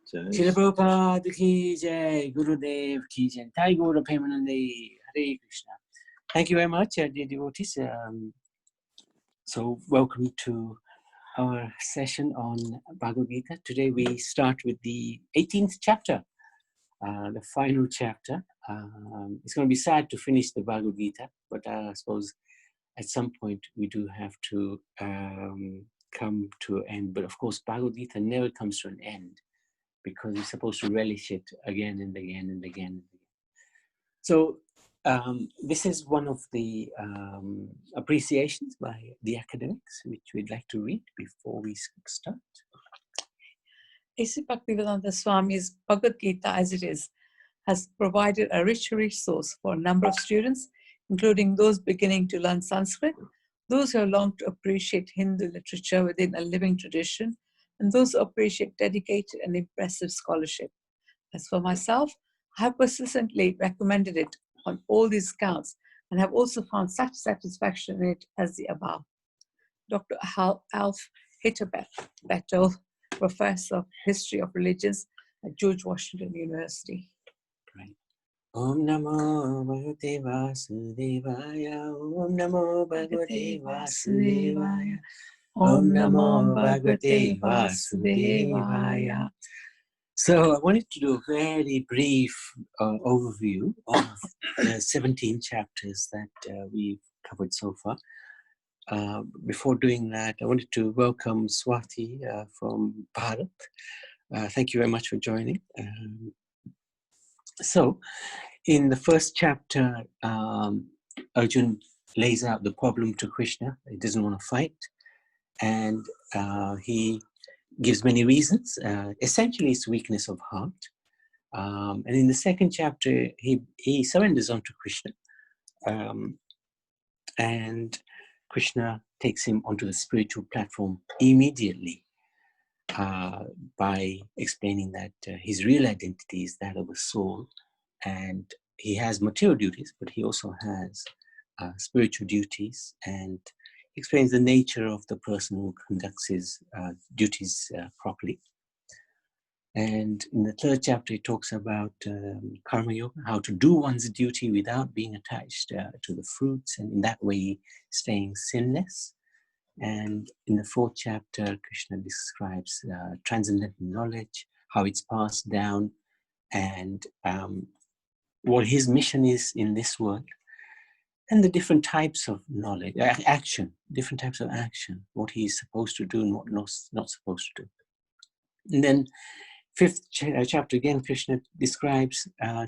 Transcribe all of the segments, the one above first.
Srila Prabhupada ki jai, Gurudev ki jai, Thai Guru Premanande, Hare Krishna. Thank you very much, dear devotees. So welcome to our session on Bhagavad Gita. Today we start with the 18th chapter, the final chapter. It's going to be sad to finish the Bhagavad Gita, but I suppose at some point we do have to come to an end. But of course, Bhagavad Gita never comes to an end, because you're supposed to relish it again and again and again and again. So this is one of the appreciations by the academics, which we'd like to read before we start. A.C. Bhaktivedanta Swami's Bhagavad Gita, as it is, has provided a rich resource for a number of students, including those beginning to learn Sanskrit, those who have longed to appreciate Hindu literature within a living tradition, and those who appreciate dedicated and impressive scholarship. As for myself, I have persistently recommended it on all these counts and have also found such satisfaction in it as the above. Dr. Alf Hitterbettel, Professor of History of Religions at George Washington University. Right. Om Namo Bhagavate Vasudevaya. Om Namo Bhagavate Vasudevaya. Om Namo Bhagavate Vasudevaya. So I wanted to do a very brief overview of the 17 chapters that we've covered so far. Before doing that, I wanted to welcome Swati from Bharat. Thank you very much for joining. So in the first chapter, Arjun lays out the problem to Krishna. He doesn't want to fight. And he gives many reasons. Essentially, it's weakness of heart. And in the second chapter, he surrenders onto Krishna. And Krishna takes him onto the spiritual platform immediately by explaining that his real identity is that of a soul. And he has material duties, but he also has spiritual duties, and explains the nature of the person who conducts his duties properly. And in the third chapter, he talks about karma yoga, how to do one's duty without being attached to the fruits, and in that way staying sinless. And in the fourth chapter, Krishna describes transcendental knowledge, how it's passed down, and what his mission is in this world. And the different types of knowledge, action, different types of action, what he's supposed to do and what not supposed to do. And then fifth chapter, again, Krishna describes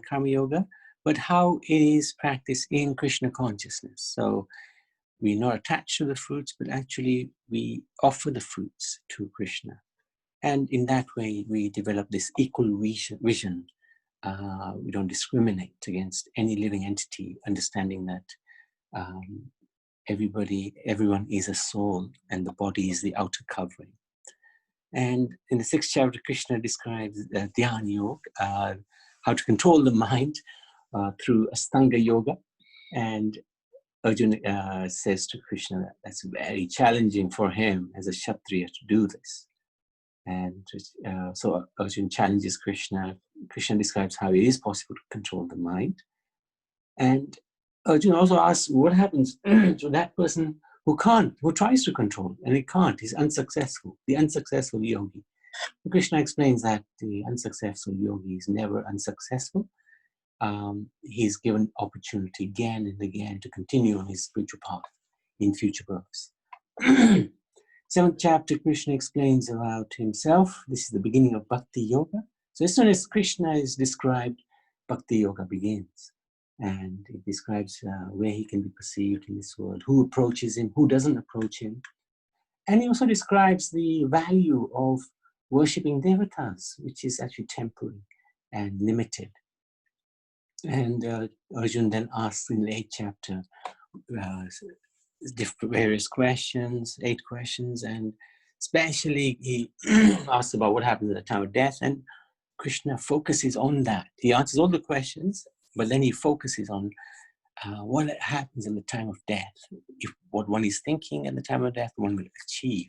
karma yoga, but how it is practiced in Krishna consciousness. So we're not attached to the fruits, but actually we offer the fruits to Krishna. And in that way, we develop this equal vision. We don't discriminate against any living entity, understanding that everyone is a soul, and the body is the outer covering. And in the sixth chapter, Krishna describes Dhyana Yoga, how to control the mind through Astanga Yoga. And Arjuna says to Krishna that that's very challenging for him as a Kshatriya to do this. And so Arjuna challenges Krishna. Krishna describes how it is possible to control the mind. And Arjuna also asks what happens to that person who tries to control, and he can't, he's unsuccessful, the unsuccessful yogi. And Krishna explains that the unsuccessful yogi is never unsuccessful. He's given opportunity again and again to continue on his spiritual path in future births. Seventh chapter, Krishna explains about himself. This is the beginning of Bhakti Yoga. So as soon as Krishna is described, Bhakti Yoga begins. And it describes where he can be perceived in this world, who approaches him, who doesn't approach him. And he also describes the value of worshipping devatas, which is actually temporary and limited. And Arjuna then asks in the 8th chapter various questions, 8 questions, and especially he asks about what happens at the time of death, and Krishna focuses on that. He answers all the questions, but then he focuses on what happens in the time of death. If what one is thinking at the time of death, one will achieve.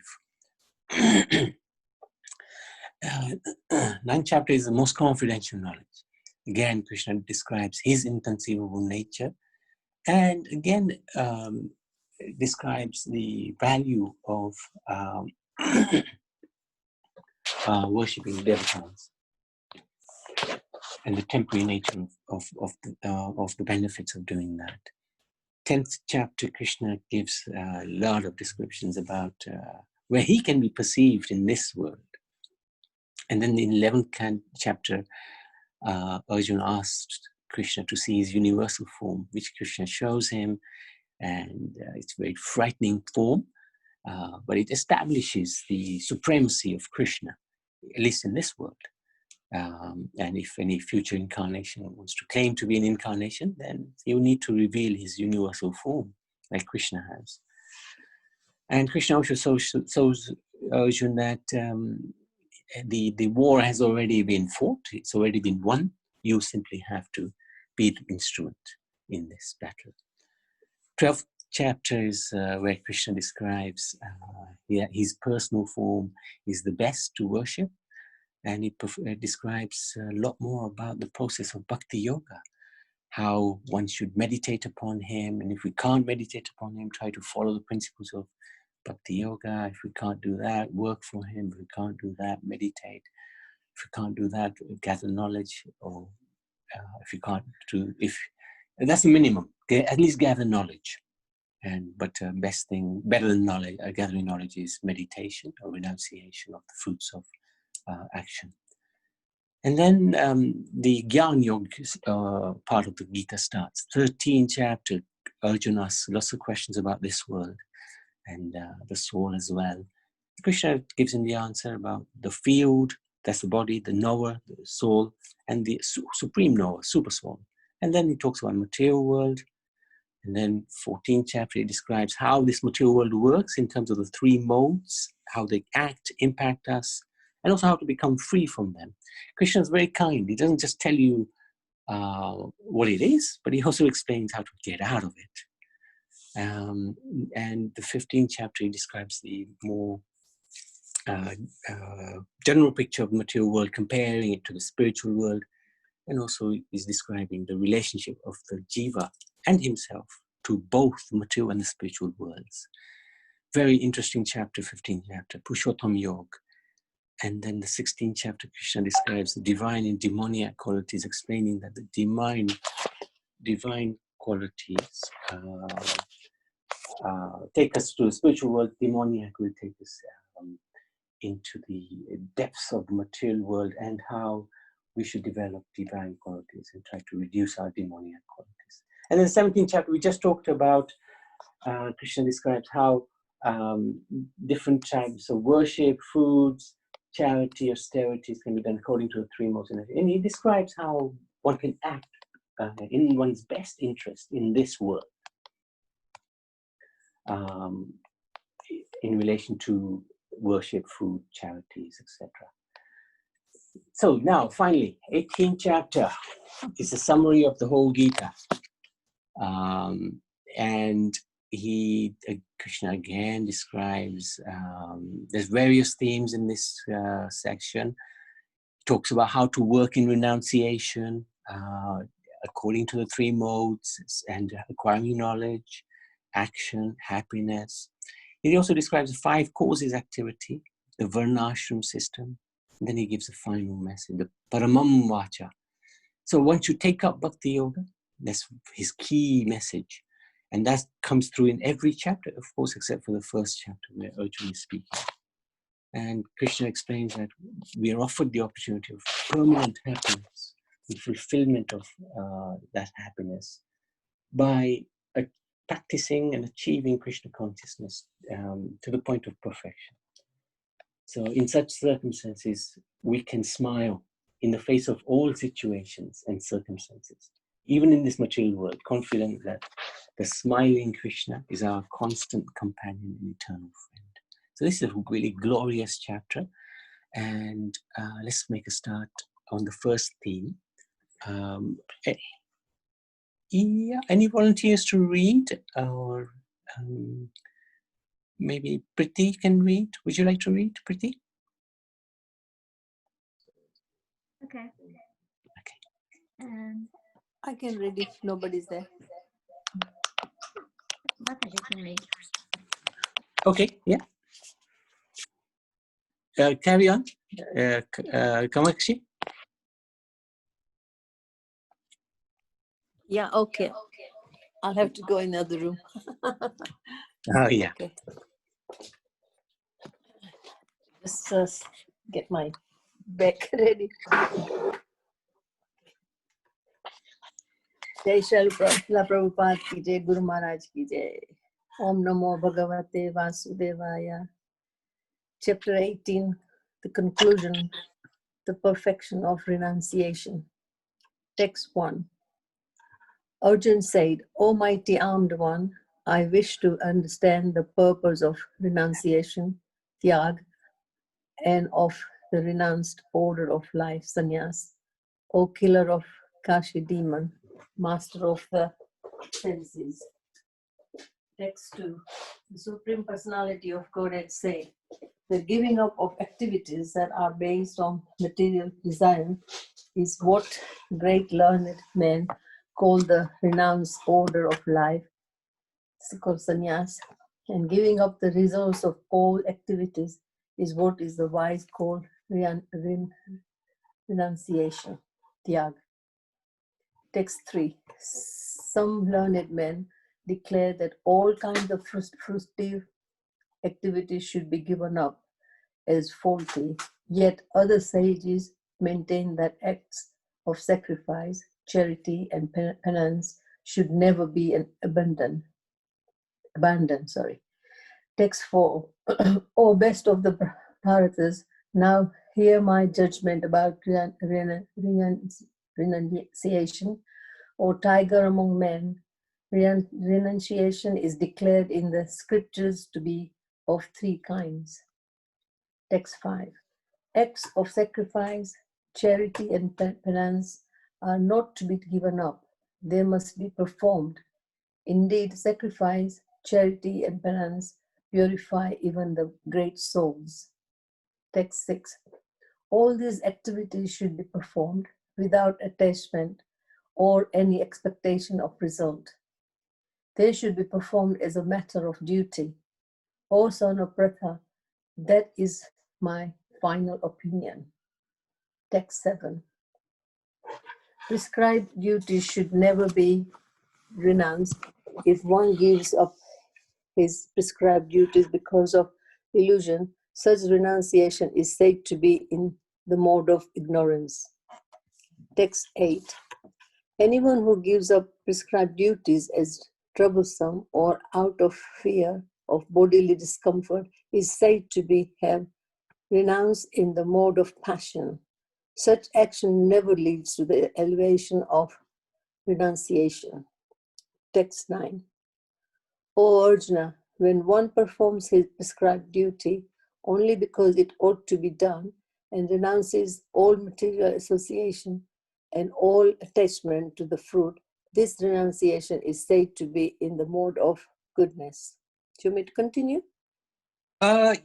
Ninth chapter is the most confidential knowledge. Again, Krishna describes his inconceivable nature, and again describes the value of worshipping devatas and the temporary nature of the benefits of doing that. 10th chapter, Krishna gives a lot of descriptions about where he can be perceived in this world. And then in the 11th chapter, Arjuna asked Krishna to see his universal form, which Krishna shows him, and it's a very frightening form, but it establishes the supremacy of Krishna, at least in this world. And if any future incarnation wants to claim to be an incarnation, then he will need to reveal his universal form, like Krishna has. And Krishna also shows Arjuna that the war has already been fought, it's already been won. You simply have to be the instrument in this battle. 12th chapter is where Krishna describes his personal form is the best to worship. And he describes a lot more about the process of bhakti yoga, how one should meditate upon him. And if we can't meditate upon him, try to follow the principles of bhakti yoga. If we can't do that, work for him. If we can't do that, meditate. If we can't do that, gather knowledge. Or if you can't do, that's the minimum, at least gather knowledge. But better than knowledge, gathering knowledge is meditation or renunciation of the fruits of action. And then the Gyan Yoga part of the Gita starts. 13th chapter, Arjuna asks lots of questions about this world and the soul as well. Krishna gives him the answer about the field, that's the body, the knower, the soul, and the supreme knower, super soul. And then he talks about material world. And then 14th chapter, he describes how this material world works in terms of the three modes, how they act, impact us, and also how to become free from them. Krishna is very kind. He doesn't just tell you what it is, but he also explains how to get out of it. And the 15th chapter, he describes the more general picture of the material world, comparing it to the spiritual world, and also is describing the relationship of the jiva and himself to both the material and the spiritual worlds. Very interesting chapter, 15th chapter, Purushottam Yoga. And then the 16th chapter, Krishna describes the divine and demoniac qualities, explaining that the divine qualities take us to the spiritual world. Demoniac will take us into the depths of the material world, and how we should develop divine qualities and try to reduce our demoniac qualities. And then the 17th chapter, we just talked about, Krishna describes how different types of worship, foods, charity, austerities can be done according to the three modes. And he describes how one can act in one's best interest in this world in relation to worship, food, charities, etc. So now, finally, 18th chapter is a summary of the whole Gita. And Krishna again describes, there's various themes in this section. He talks about how to work in renunciation according to the three modes, and acquiring knowledge, action, happiness. He also describes the 5 causes activity, the Varnashram system. And then he gives a final message, the Paramam Vacha. So once you take up Bhakti Yoga, that's his key message. And that comes through in every chapter, of course, except for the first chapter where Arjuna is speaking. And Krishna explains that we are offered the opportunity of permanent happiness, the fulfillment of that happiness by practicing and achieving Krishna consciousness to the point of perfection. So in such circumstances, we can smile in the face of all situations and circumstances, even in this material world, confident that the smiling Krishna is our constant companion and eternal friend. So this is a really glorious chapter. And let's make a start on the first theme. Any volunteers to read? Or maybe Priti can read. Would you like to read, Priti? Okay. Okay. And I can read if nobody's there. Mataji can read. Okay, yeah. Carry on, Kamakshi. Yeah, okay. I'll have to go in the other room. Oh, yeah. Okay. Just get my back ready. Jai Srila Prabhupada ki jai, Guru Maharaj ki jai. Om Namo Bhagavate Vasudevaya. Chapter 18, the conclusion, the perfection of renunciation. Text 1. Arjun said, O mighty armed one, I wish to understand the purpose of renunciation, tyag, and of the renounced order of life, sannyas. O killer of Kashi demon, master of the senses. Text 2. The Supreme Personality of Godhead said, the giving up of activities that are based on material desire is what great learned men call the renounced order of life, called sannyas, and giving up the results of all activities is what is the wise called renunciation, tyag. Text 3. Some learned men declare that all kinds of fruitive activities should be given up as faulty, yet other sages maintain that acts of sacrifice, charity, and penance should never be abandoned. Text 4. O best of the Bharatas, now hear my judgment about renunciation. O tiger among men, renunciation is declared in the scriptures to be of three kinds. Text 5. Acts of sacrifice, charity, and penance are not to be given up. They must be performed. Indeed, sacrifice, charity, and penance purify even the great souls. Text 6. All these activities should be performed without attachment or any expectation of result. They should be performed as a matter of duty. O son of Pratha, that is my final opinion. Text 7. Prescribed duties should never be renounced. If one gives up his prescribed duties because of illusion, such renunciation is said to be in the mode of ignorance. Text 8. Anyone who gives up prescribed duties as troublesome or out of fear of bodily discomfort is said to have renounced in the mode of passion. Such action never leads to the elevation of renunciation. Text 9. O Arjuna, when one performs his prescribed duty only because it ought to be done and renounces all material association and all attachment to the fruit, this renunciation is said to be in the mode of goodness. Do you want me to continue?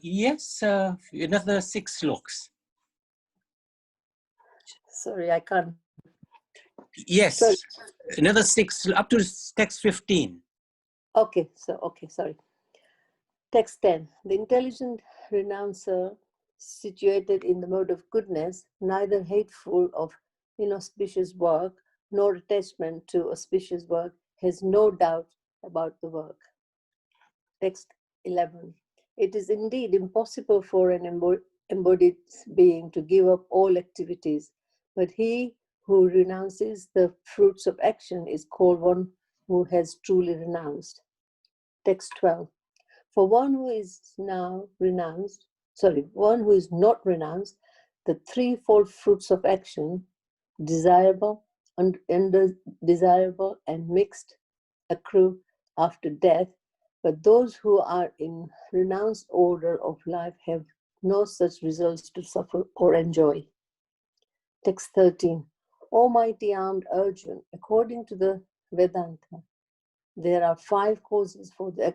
Yes, another 6 sloks. Sorry, I can't. Yes, Sorry. another 6, up to text 15. Okay, sorry. Text 10. The intelligent renouncer, situated in the mode of goodness, neither hateful of inauspicious work nor attachment to auspicious work, has no doubt about the work. Text 11. It is indeed impossible for an embodied being to give up all activities, but he who renounces the fruits of action is called one who has truly renounced. Text 12. For one who is not renounced, the threefold fruits of action, desirable, undesirable, and mixed, accrue after death, but those who are in renounced order of life have no such results to suffer or enjoy. Text 13. O mighty armed Arjun, according to the Vedanta, there are 5 causes for the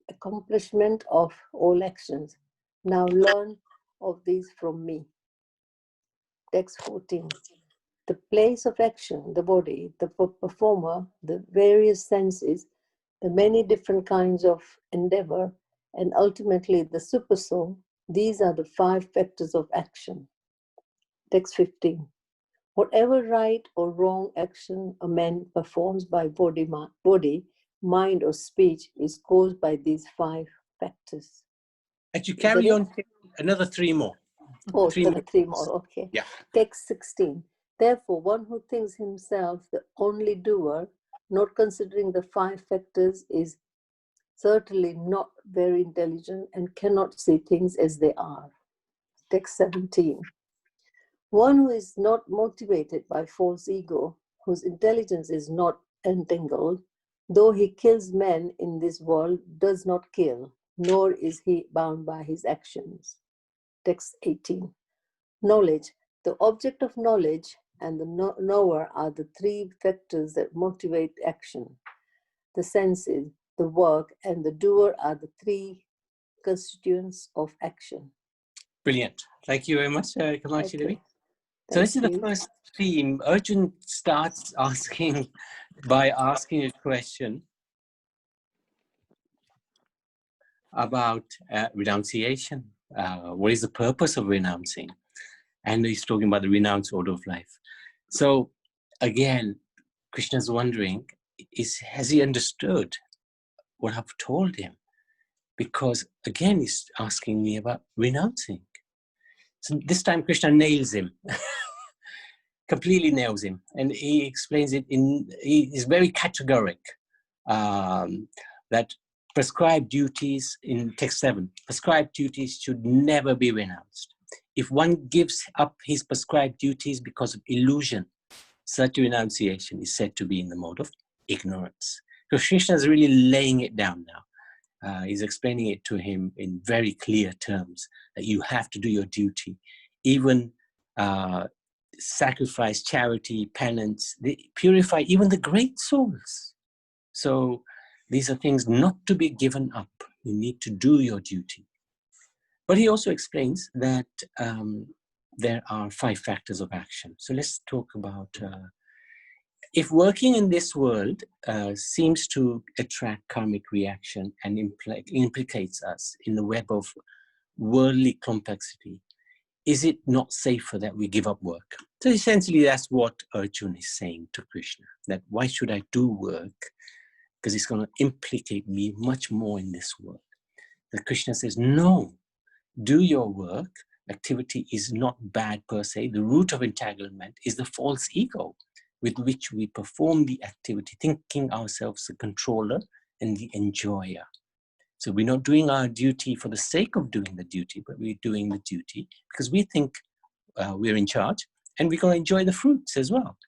accomplishment of all actions. Now learn of these from me. Text 14. The place of action, the body, the performer, the various senses, the many different kinds of endeavor, and ultimately the supersoul, these are the 5 factors of action. Text 15. Whatever right or wrong action a man performs by body, mind, or speech is caused by these 5 factors. Actually, carry on another 3 more. Oh, 3 more. 3 more, okay. Yeah. Text 16. Therefore, one who thinks himself the only doer, not considering the 5 factors, is certainly not very intelligent and cannot see things as they are. Text 17. One who is not motivated by false ego, whose intelligence is not entangled, though he kills men in this world, does not kill, nor is he bound by his actions. Text 18. Knowledge. The object of knowledge and the knower are the 3 factors that motivate action. The senses, the work, and the doer are the 3 constituents of action. Brilliant. Thank you very much, Kamachi Devi. Okay. So this is the you. first theme. Arjun starts by asking a question about renunciation. What is the purpose of renouncing? And he's talking about the renounced order of life. So again, Krishna's wondering, has he understood what I've told him? Because again, he's asking me about renouncing. So this time Krishna nails him, completely nails him. And he explains it he is very categoric, that prescribed duties in text 7, prescribed duties should never be renounced. If one gives up his prescribed duties because of illusion, such renunciation is said to be in the mode of ignorance. So Krishna is really laying it down now. He's explaining it to him in very clear terms, that you have to do your duty. Even sacrifice, charity, penance, they purify even the great souls. So these are things not to be given up. You need to do your duty. But he also explains that there are 5 factors of action. So let's talk about, if working in this world seems to attract karmic reaction and implicates us in the web of worldly complexity, is it not safer that we give up work? So essentially that's what Arjuna is saying to Krishna, that why should I do work? Because it's going to implicate me much more in this world. That Krishna says, no, do your work. Activity is not bad per se. The root of entanglement is the false ego with which we perform the activity, thinking ourselves the controller and the enjoyer. So we're not doing our duty for the sake of doing the duty, but we're doing the duty because we think we're in charge and we're going to enjoy the fruits as well.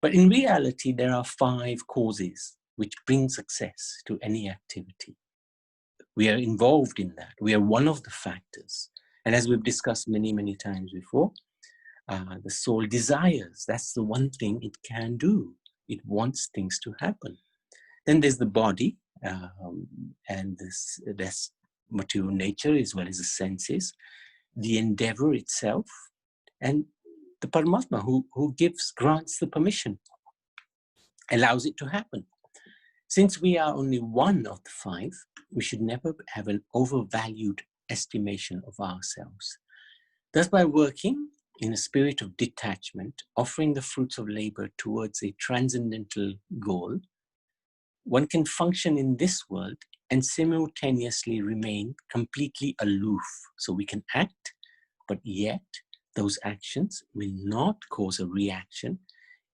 But in reality, there are 5 causes which bring success to any activity. We are involved in that. We are one of the factors. And as we've discussed many, many times before, the soul desires. That's the one thing it can do. It wants things to happen. Then there's the body, and that's material nature as well as the senses, the endeavor itself, and the Paramatma who grants the permission, allows it to happen. Since we are only one of the 5, we should never have an overvalued estimation of ourselves. Thus, by working in a spirit of detachment, offering the fruits of labor towards a transcendental goal, one can function in this world and simultaneously remain completely aloof. So we can act, but yet those actions will not cause a reaction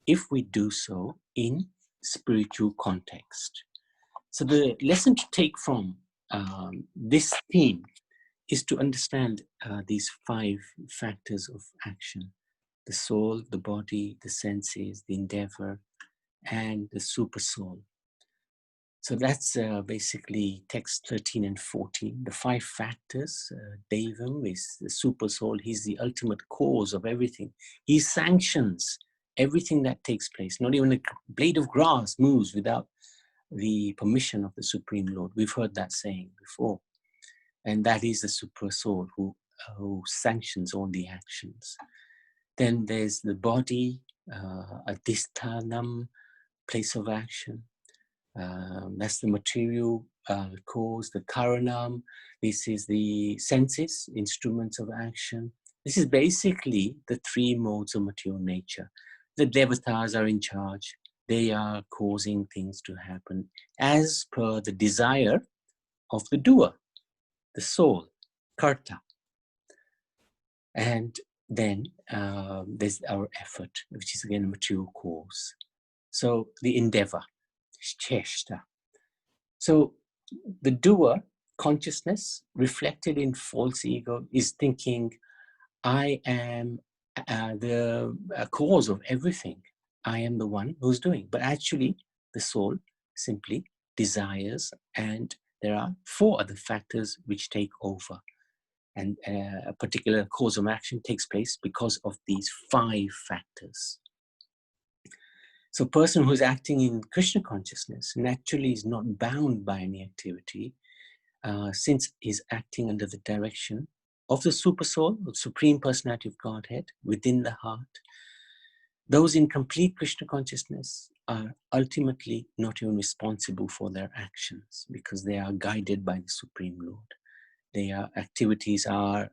if we do so in spiritual context. So the lesson to take from this theme is to understand these 5 factors of action: the soul, the body, the senses, the endeavor, and the super soul. So that's basically text 13 and 14. The 5 factors. Devam is the super soul. He's the ultimate cause of everything. He sanctions everything that takes place. Not even a blade of grass moves without the permission of the Supreme Lord. We've heard that saying before. And that is the super soul who sanctions all the actions. Then there's the body, adhisthanam, place of action. That's the material cause, the karanam. This is the senses, instruments of action. This is basically the three modes of material nature. The devatas are in charge. They are causing things to happen as per the desire of the doer, the soul, karta. And then there's our effort, which is again a material cause. So the endeavor, cheshta. So the doer, consciousness, reflected in false ego, is thinking, I am the cause of everything. I am the one who's doing. But actually, the soul simply desires, and there are four other factors which take over. And a particular cause of action takes place because of these five factors. So a person who is acting in Krishna consciousness naturally is not bound by any activity, since he's acting under the direction of the super soul, the Supreme Personality of Godhead within the heart. Those in complete Krishna consciousness are ultimately not even responsible for their actions because they are guided by the Supreme Lord. Their activities are,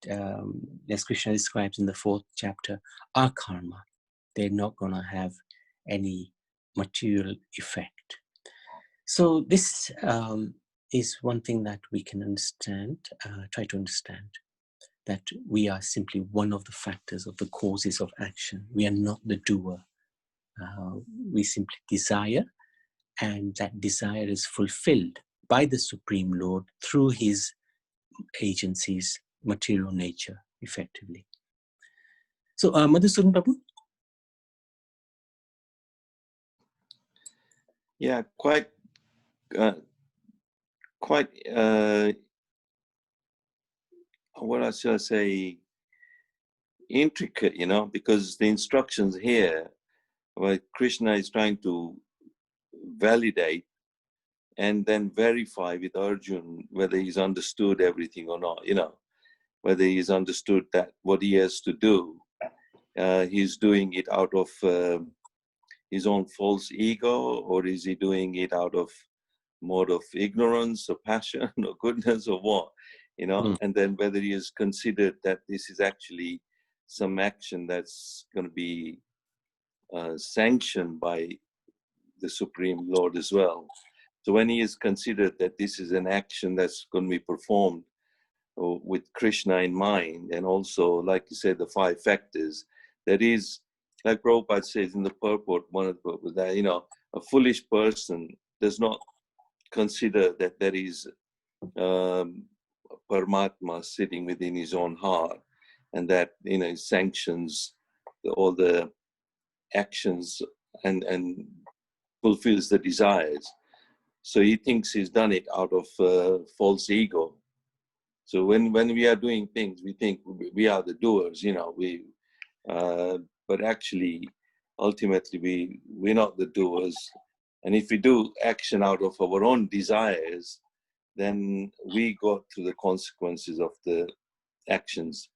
as Krishna describes in the 4th chapter, are karma. They're not going to have any material effect. So this is one thing that we can understand, try to understand, that we are simply one of the factors of the causes of action. We are not the doer. We simply desire, and that desire is fulfilled by the Supreme Lord through his agency's material nature, effectively. So, Madhusudan Babu? Yeah, quite, what should I say, intricate, you know, because the instructions here, where Krishna is trying to validate and then verify with Arjun whether he's understood everything or not, you know, whether he's understood that what he has to do, he's doing it out of his own false ego, or is he doing it out of mode of ignorance or passion or goodness or what, you know, and then whether he has considered that this is actually some action that's going to be sanctioned by the Supreme Lord as well. So when he has considered that this is an action that's going to be performed with Krishna in mind, and also, like you said, the five factors, that is, like Prabhupada says in the purport, one of the purpose, that, you know, a foolish person does not consider that there is Paramatma sitting within his own heart, and that, you know, sanctions all the actions and fulfills the desires. So he thinks he's done it out of false ego. So when we are doing things, we think we are the doers, you know, but actually, ultimately, we're not the doers. And if we do action out of our own desires, then we go through the consequences of the actions.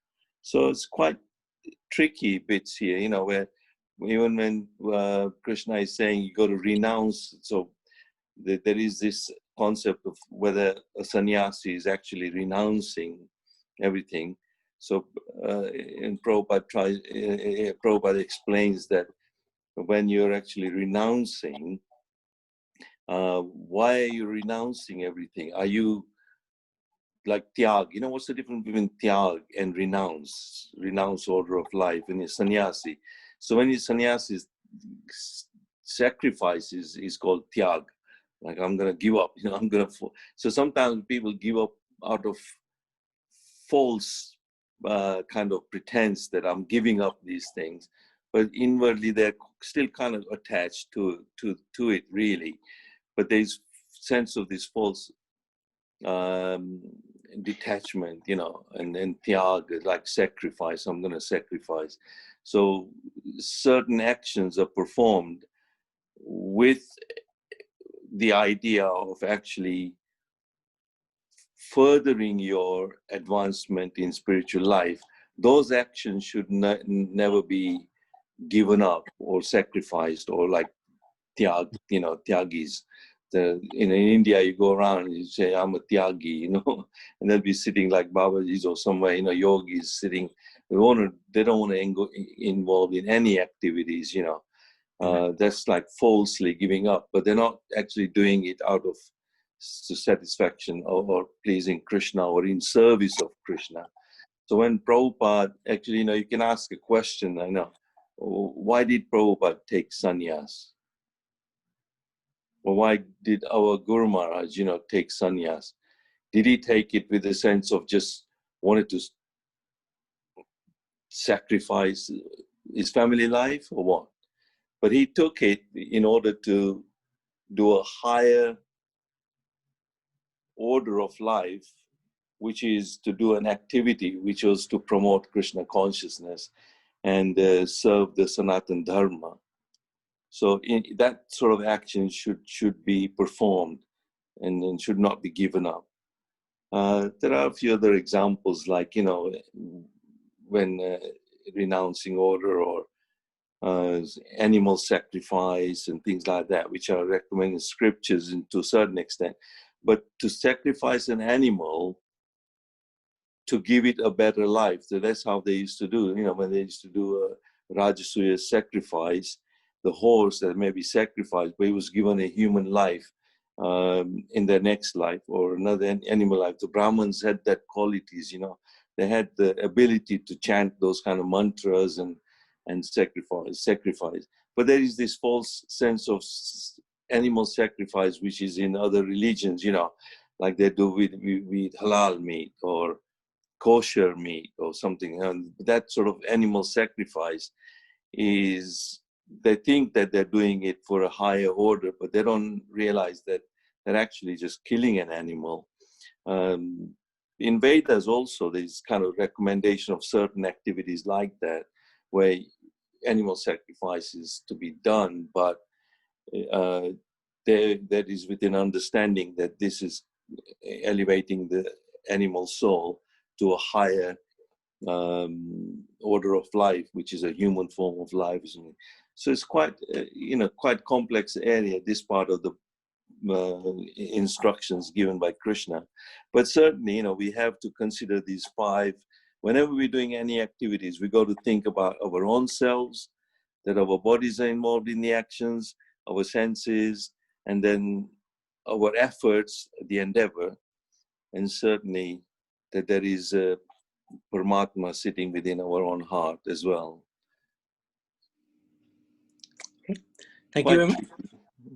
So it's quite tricky bits here, you know, where even when Krishna is saying you got to renounce, so there is this concept of whether a sannyasi is actually renouncing everything. So in Prabhupada explains that when you're actually renouncing, why are you renouncing everything? Are you like tyag? You know, what's the difference between tyag and renounce? Renounce order of life and a sannyasi. So when a sannyasi sacrifices is called tyag. Like, I'm going to give up, you know, so sometimes people give up out of false kind of pretense that I'm giving up these things, but inwardly they're still kind of attached to it, really. But there's sense of this false detachment, you know, and tyag, like sacrifice. I'm going to sacrifice. So certain actions are performed with the idea of actually furthering your advancement in spiritual life, those actions should never be given up or sacrificed, or like tyagis. In India, you go around and you say, I'm a tyagi, and they'll be sitting like Babaji's or somewhere, yogis sitting. They don't want to involve in any activities, that's like falsely giving up, but they're not actually doing it out of satisfaction or pleasing Krishna or in service of Krishna. So when Prabhupada, actually, you can ask a question, I know, why did Prabhupada take sannyas? Or why did our Guru Maharaj, take sannyas? Did he take it with a sense of just wanted to sacrifice his family life or what? But he took it in order to do a higher order of life, which is to do an activity which was to promote Krishna consciousness and serve the Sanatana Dharma. So that sort of action should be performed and should not be given up. There are a few other examples, like, when renouncing order or animal sacrifice and things like that, which are recommended in scriptures to a certain extent. But to sacrifice an animal to give it a better life, so that's how they used to do. When they used to do a Rajasuya sacrifice, the horse that may be sacrificed, but it was given a human life in their next life or another animal life. The Brahmins had that qualities, they had the ability to chant those kind of mantras and sacrifice. But there is this false sense of animal sacrifice, which is in other religions, like they do with halal meat or kosher meat or something. And that sort of animal sacrifice is, they think that they're doing it for a higher order, but they don't realize that they're actually just killing an animal. In Vedas also, there's kind of recommendation of certain activities like that, where animal sacrifice is to be done, but that is with an understanding that this is elevating the animal soul to a higher order of life, which is a human form of life. So it's quite, quite complex area, this part of the instructions given by Krishna. But certainly, we have to consider these 5. Whenever we're doing any activities, we got to think about our own selves, that our bodies are involved in the actions, our senses, and then our efforts, the endeavor, and certainly that there is a Paramatma sitting within our own heart as well. Okay. Thank you very much.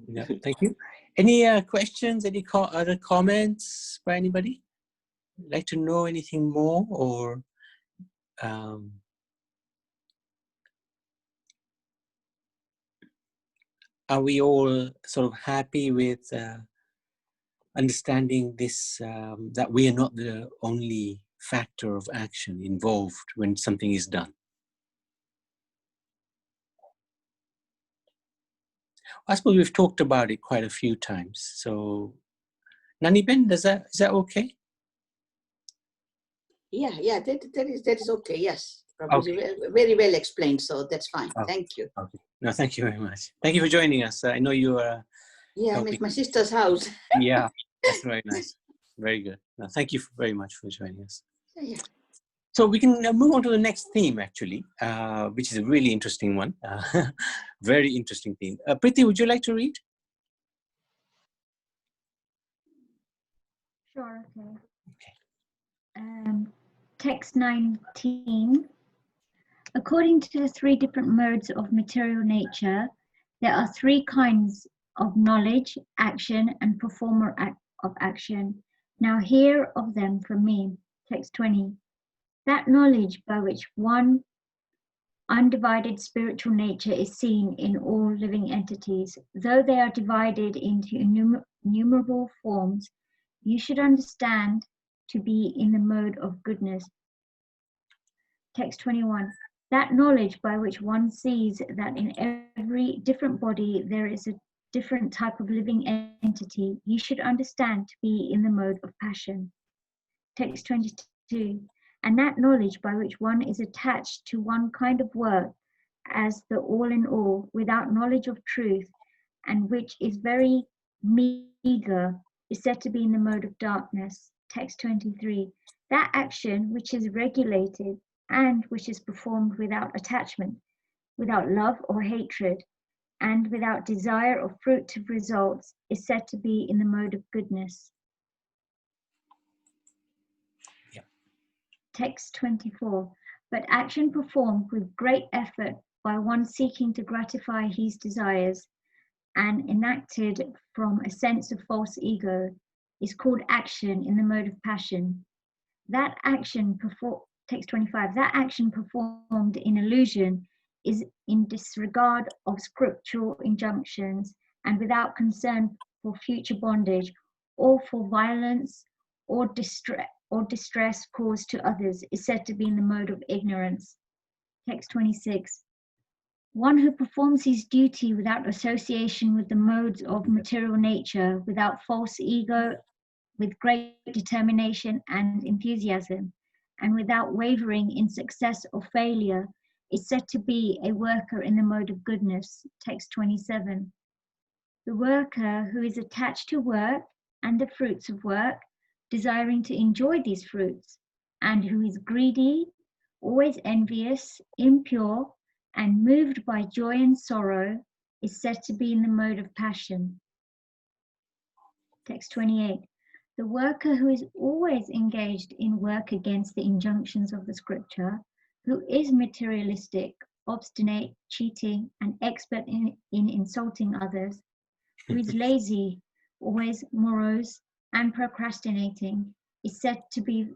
Yeah, thank you. Any questions, any other comments by anybody? Like to know anything more, or are we all sort of happy with understanding this, that we are not the only factor of action involved when something is done? I suppose we've talked about it quite a few times. So, Naniben, is that okay? Yeah, that is okay. Yes, Okay. very well explained. So that's fine. Oh, thank you. okay. No, thank you very much. Thank you for joining us. I know you are. Yeah, I'm at my sister's house. Yeah, that's very nice. Very good. No, thank you very much for joining us. Yeah. So we can move on to the next theme, actually, which is a really interesting one. Very interesting theme. Priti, would you like to read? Sure, okay. Text 19. According to the 3 different modes of material nature, there are 3 kinds of knowledge, action, and performer of action. Now hear of them from me. Text 20. That knowledge by which one undivided spiritual nature is seen in all living entities, though they are divided into innumerable forms, you should understand to be in the mode of goodness. Text 21. That knowledge by which one sees that in every different body there is a different type of living entity, you should understand to be in the mode of passion. Text 22. and that knowledge by which one is attached to one kind of work as the all in all, without knowledge of truth, and which is very meager, is said to be in the mode of darkness. Text 23. That action which is regulated and which is performed without attachment, without love or hatred, and without desire of fruitive results is said to be in the mode of goodness. Yeah. Text 24. But action performed with great effort by one seeking to gratify his desires and enacted from a sense of false ego is called action in the mode of passion. That action text 25, that action performed in illusion is in disregard of scriptural injunctions and without concern for future bondage or for violence or distress caused to others is said to be in the mode of ignorance. Text 26. One who performs his duty without association with the modes of material nature, without false ego, with great determination and enthusiasm, and without wavering in success or failure, is said to be a worker in the mode of goodness. Text 27. The worker who is attached to work and the fruits of work, desiring to enjoy these fruits, and who is greedy, always envious, impure, and moved by joy and sorrow, is said to be in the mode of passion. Text 28. The worker who is always engaged in work against the injunctions of the scripture, who is materialistic, obstinate, cheating, and expert in insulting others, who is lazy, always morose, and procrastinating, is said to be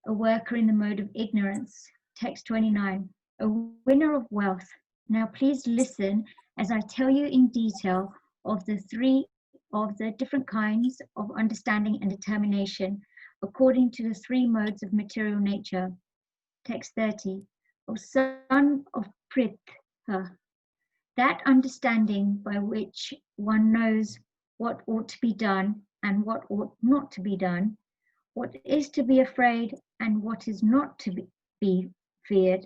a worker in the mode of ignorance. Text 29. A winner of wealth. Now please listen as I tell you in detail of the different kinds of understanding and determination according to the three modes of material nature. Text 30. O son of Pritha, that understanding by which one knows what ought to be done and what ought not to be done, what is to be afraid and what is not to be feared,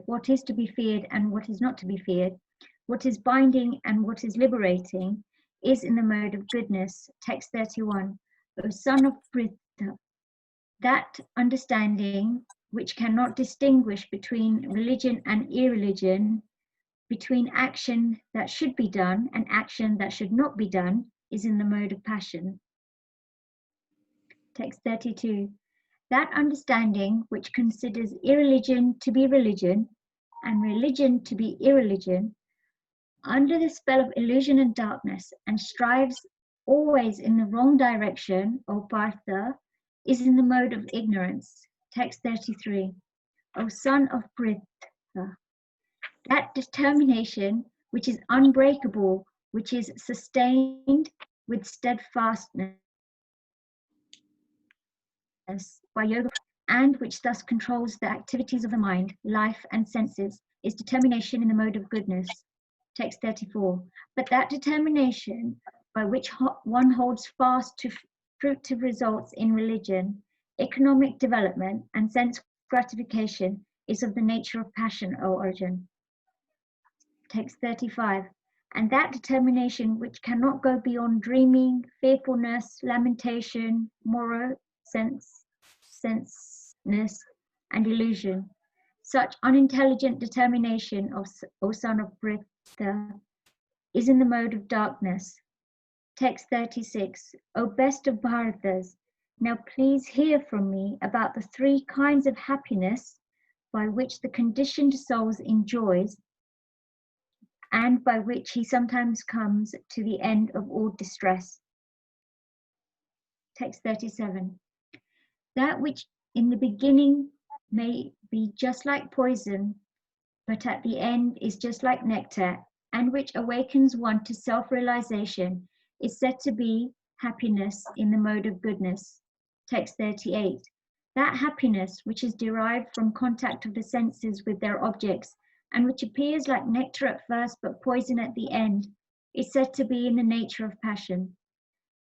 what is to be feared and what is not to be feared, what is binding and what is liberating, is in the mode of goodness. Text 31. O son of Pritha, that understanding which cannot distinguish between religion and irreligion, between action that should be done and action that should not be done, is in the mode of passion. Text 32. That understanding which considers irreligion to be religion and religion to be irreligion, under the spell of illusion and darkness, and strives always in the wrong direction, O Partha, is in the mode of ignorance. Text 33. O son of Pritha, that determination which is unbreakable, which is sustained with steadfastness by yoga, and which thus controls the activities of the mind, life, and senses, is determination in the mode of goodness. Text 34. But that determination by which one holds fast to fruitive results in religion, economic development, and sense gratification is of the nature of passion, O Arjun. Text 35. And that determination which cannot go beyond dreaming, fearfulness, lamentation, morrow, senseness, and illusion. Such unintelligent determination of O son of Pritha is in the mode of darkness. Text 36. O best of Bharatas, now please hear from me about the three kinds of happiness by which the conditioned soul enjoys and by which he sometimes comes to the end of all distress. Text 37. That which in the beginning may be just like poison, but at the end is just like nectar, and which awakens one to self-realization, is said to be happiness in the mode of goodness. Text 38. That happiness which is derived from contact of the senses with their objects, and which appears like nectar at first but poison at the end, is said to be in the nature of passion.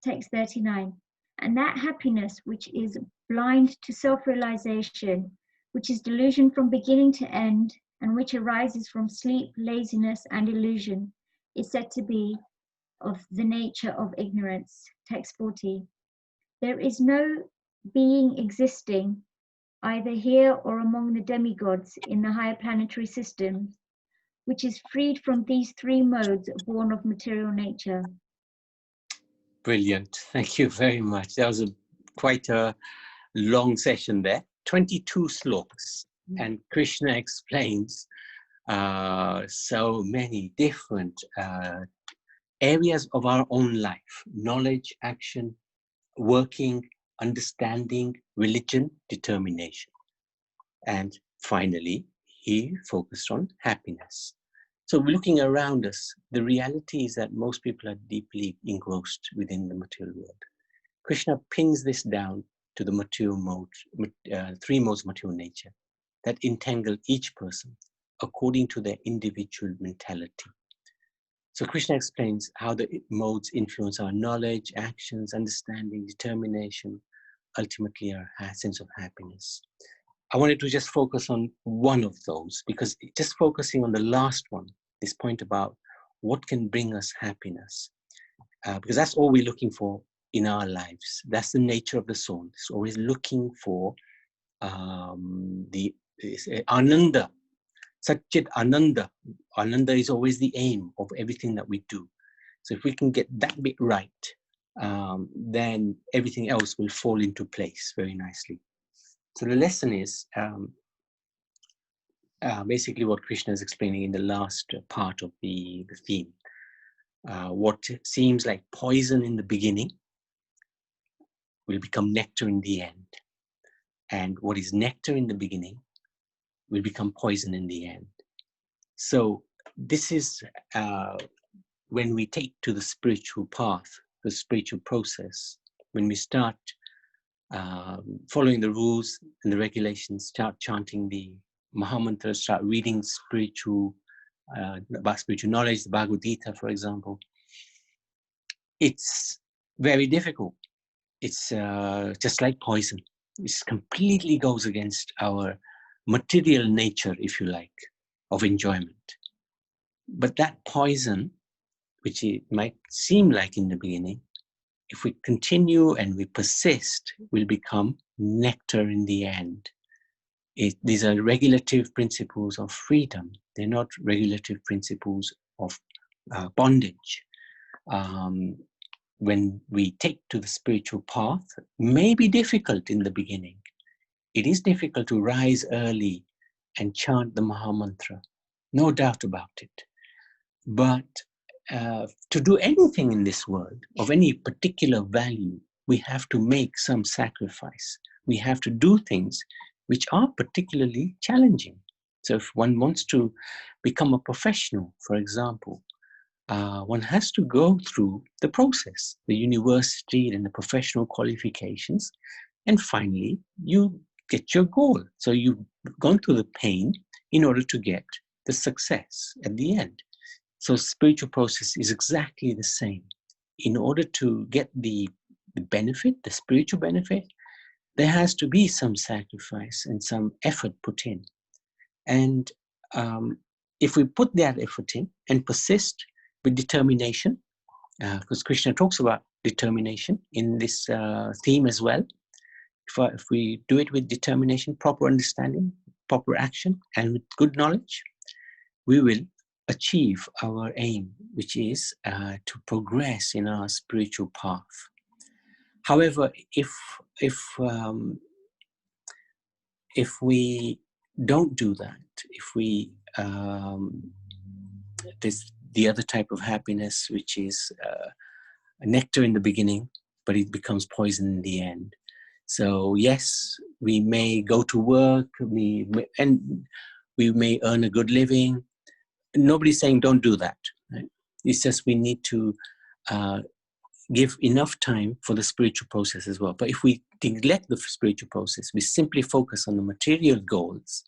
Text 39. And that happiness which is blind to self-realization, which is delusion from beginning to end, and which arises from sleep, laziness, and illusion, is said to be of the nature of ignorance. Text 40. There is no being existing either here or among the demigods in the higher planetary systems, which is freed from these three modes born of material nature. Brilliant. Thank you very much. That was quite a long session there. 22 slokas. And Krishna explains so many different areas of our own life: knowledge, action, working, understanding, religion, determination. And finally, he focused on happiness. So looking around us, the reality is that most people are deeply engrossed within the material world. Krishna pins this down to the material mode, three modes of material nature that entangle each person according to their individual mentality. So Krishna explains how the modes influence our knowledge, actions, understanding, determination, ultimately our sense of happiness. I wanted to just focus on one of those, because just focusing on the last one, this point about what can bring us happiness, because that's all we're looking for in our lives. That's the nature of the soul. It's always looking for the Ananda, Satchit Ananda. Ananda is always the aim of everything that we do. So if we can get that bit right, then everything else will fall into place very nicely. So the lesson is basically what Krishna is explaining in the last part of the theme. What seems like poison in the beginning will become nectar in the end. And what is nectar in the beginning will become poison in the end. So this is when we take to the spiritual path, the spiritual process, when we start following the rules and the regulations, start chanting the Mahamantras, start reading spiritual, about spiritual knowledge, the Bhagavad Gita, for example, it's very difficult. It's just like poison. It completely goes against our material nature, if you like, of enjoyment. But that poison, which it might seem like in the beginning, if we continue and we persist, will become nectar in the end. These are regulative principles of freedom. They're not regulative principles of bondage. When we take to the spiritual path, may be difficult in the beginning. It is difficult to rise early and chant the Mahamantra, no doubt about it. But to do anything in this world of any particular value, we have to make some sacrifice. We have to do things which are particularly challenging. So if one wants to become a professional, for example, one has to go through the process, the university and the professional qualifications, and finally you get your goal. So you've gone through the pain in order to get the success at the end. So spiritual process is exactly the same. In order to get the benefit, the spiritual benefit, there has to be some sacrifice and some effort put in. And if we put that effort in and persist with determination, because Krishna talks about determination in this theme as well. If we do it with determination, proper understanding, proper action, and with good knowledge, we will achieve our aim, which is to progress in our spiritual path. However, if we don't do that, if we there's the other type of happiness, which is a nectar in the beginning, but it becomes poison in the end. So yes, we may go to work, we may earn a good living. Nobody's saying don't do that. Right? It's just we need to give enough time for the spiritual process as well. But if we neglect the spiritual process, we simply focus on the material goals,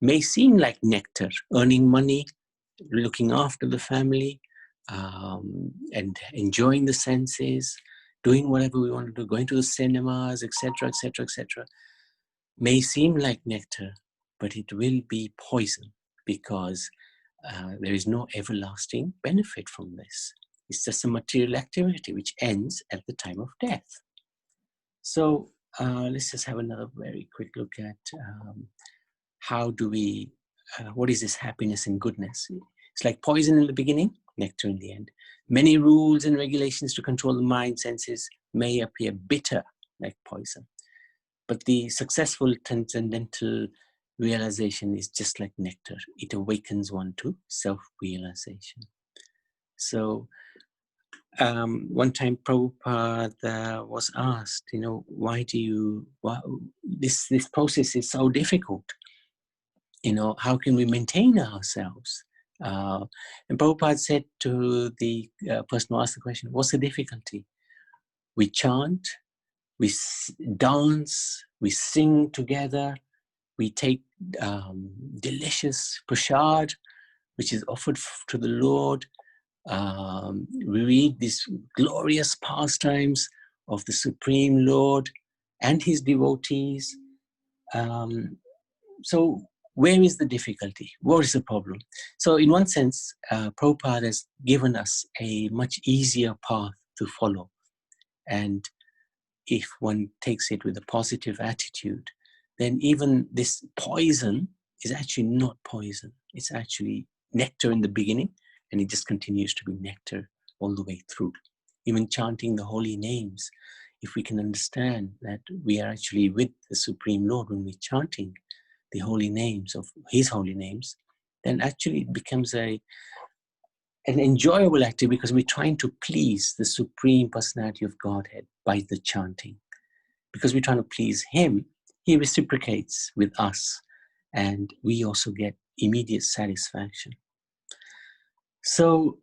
may seem like nectar, earning money, looking after the family, and enjoying the senses, doing whatever we want to do, going to the cinemas, etc., etc., etc. may seem like nectar, but it will be poison, because there is no everlasting benefit from this. It's just a material activity which ends at the time of death. So let's just have another very quick look at how do we, what is this happiness and goodness? It's like poison in the beginning, nectar in the end. Many rules and regulations to control the mind senses may appear bitter like poison, but the successful transcendental realization is just like nectar. It awakens one to self-realization. So one time Prabhupada was asked, why this process is so difficult? How can we maintain ourselves? And Prabhupada said to the person who asked the question, what's the difficulty? We chant, we dance, we sing together, we take delicious prasad, which is offered to the Lord. We read these glorious pastimes of the Supreme Lord and his devotees. So where is the difficulty? What is the problem? So in one sense, Prabhupada has given us a much easier path to follow. And if one takes it with a positive attitude, then even this poison is actually not poison. It's actually nectar in the beginning, and it just continues to be nectar all the way through. Even chanting the holy names, if we can understand that we are actually with the Supreme Lord when we're chanting the holy names of his holy names, then actually it becomes an enjoyable activity, because we're trying to please the Supreme Personality of Godhead by the chanting. Because we're trying to please him, he reciprocates with us, and we also get immediate satisfaction. So,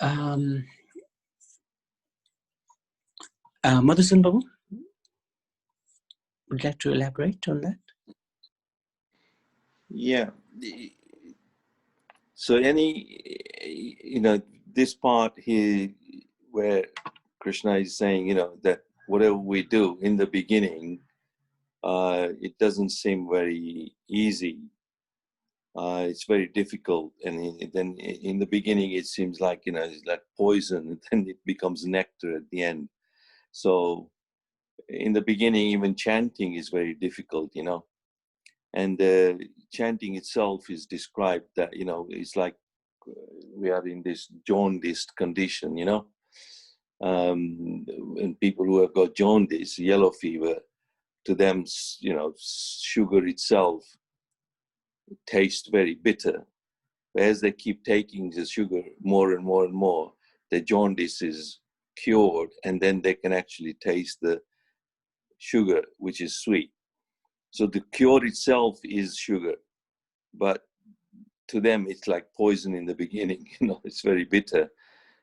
Madhusudan Babu, would you like to elaborate on that? Yeah. So this part here where Krishna is saying, that whatever we do in the beginning, it doesn't seem very easy. It's very difficult. And then in the beginning, it seems like, it's like poison, and then it becomes nectar at the end. So in the beginning, even chanting is very difficult, And chanting itself is described that, it's like we are in this jaundiced condition, and people who have got jaundice, yellow fever, to them, sugar itself tastes very bitter. But as they keep taking the sugar more and more and more, the jaundice is cured, and then they can actually taste the sugar, which is sweet. So the cure itself is sugar, but to them it's like poison in the beginning. It's very bitter.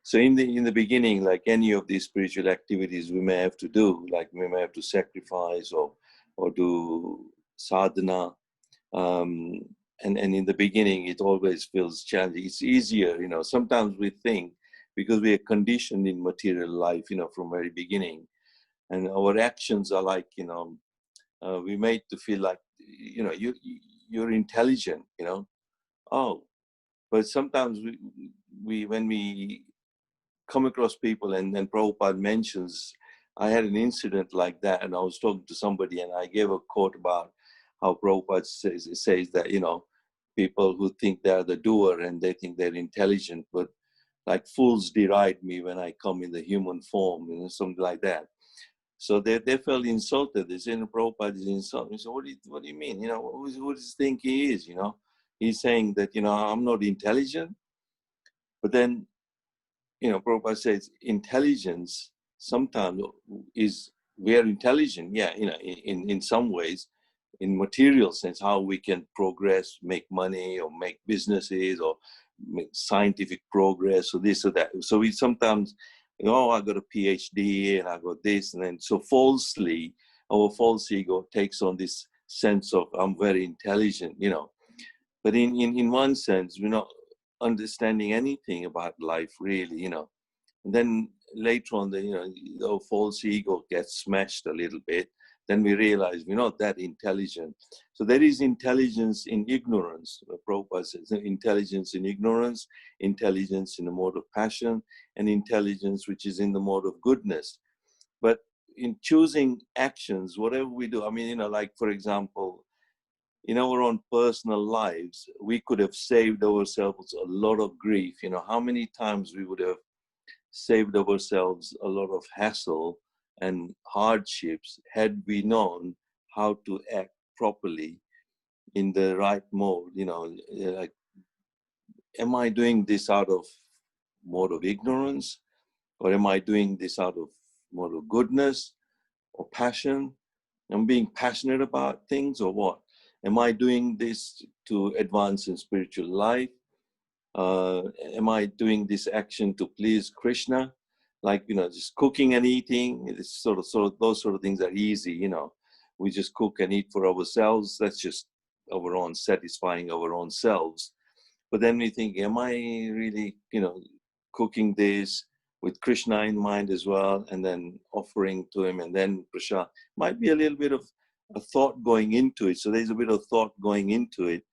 So in the beginning, like any of these spiritual activities we may have to do, like we may have to sacrifice or do sadhana, and in the beginning it always feels challenging. It's easier, sometimes we think, because we are conditioned in material life, from very beginning, and our actions are like, we made to feel like, you're intelligent, Oh, but sometimes we when we come across people, and then Prabhupada mentions, I had an incident like that, and I was talking to somebody, and I gave a quote about how Prabhupada says that, people who think they're the doer and they think they're intelligent, but like fools deride me when I come in the human form, something like that. So they felt insulted. They said, Prabhupada is insulted. So what do you mean? Who does he think he is? He's saying that, I'm not intelligent. But then, Prabhupada says intelligence sometimes is, we are intelligent, yeah, in some ways, in material sense, how we can progress, make money, or make businesses, or make scientific progress, or this or that. So we sometimes, I got a PhD and I got this, and then so falsely, our false ego takes on this sense of I'm very intelligent, But in one sense, we're not understanding anything about life, really, And then later on, the false ego gets smashed a little bit. then we realize we're not that intelligent. So there is intelligence in ignorance. Prabhupada says intelligence in ignorance, intelligence in the mode of passion, and intelligence which is in the mode of goodness. But in choosing actions, whatever we do, I mean, like for example, in our own personal lives, we could have saved ourselves a lot of grief. How many times we would have saved ourselves a lot of hassle and hardships had we known how to act properly in the right mode. Like, am I doing this out of mode of ignorance, or am I doing this out of mode of goodness or passion? I'm being passionate about things, or what? Am I doing this to advance in spiritual life? Am I doing this action to please Krishna? Like, just cooking and eating, it's sort of those sort of things are easy. We just cook and eat for ourselves. That's just our own satisfying our own selves. But then we think, am I really, cooking this with Krishna in mind as well, and then offering to him, and then prasad? Might be a little bit of a thought going into it. So there's a bit of thought going into it,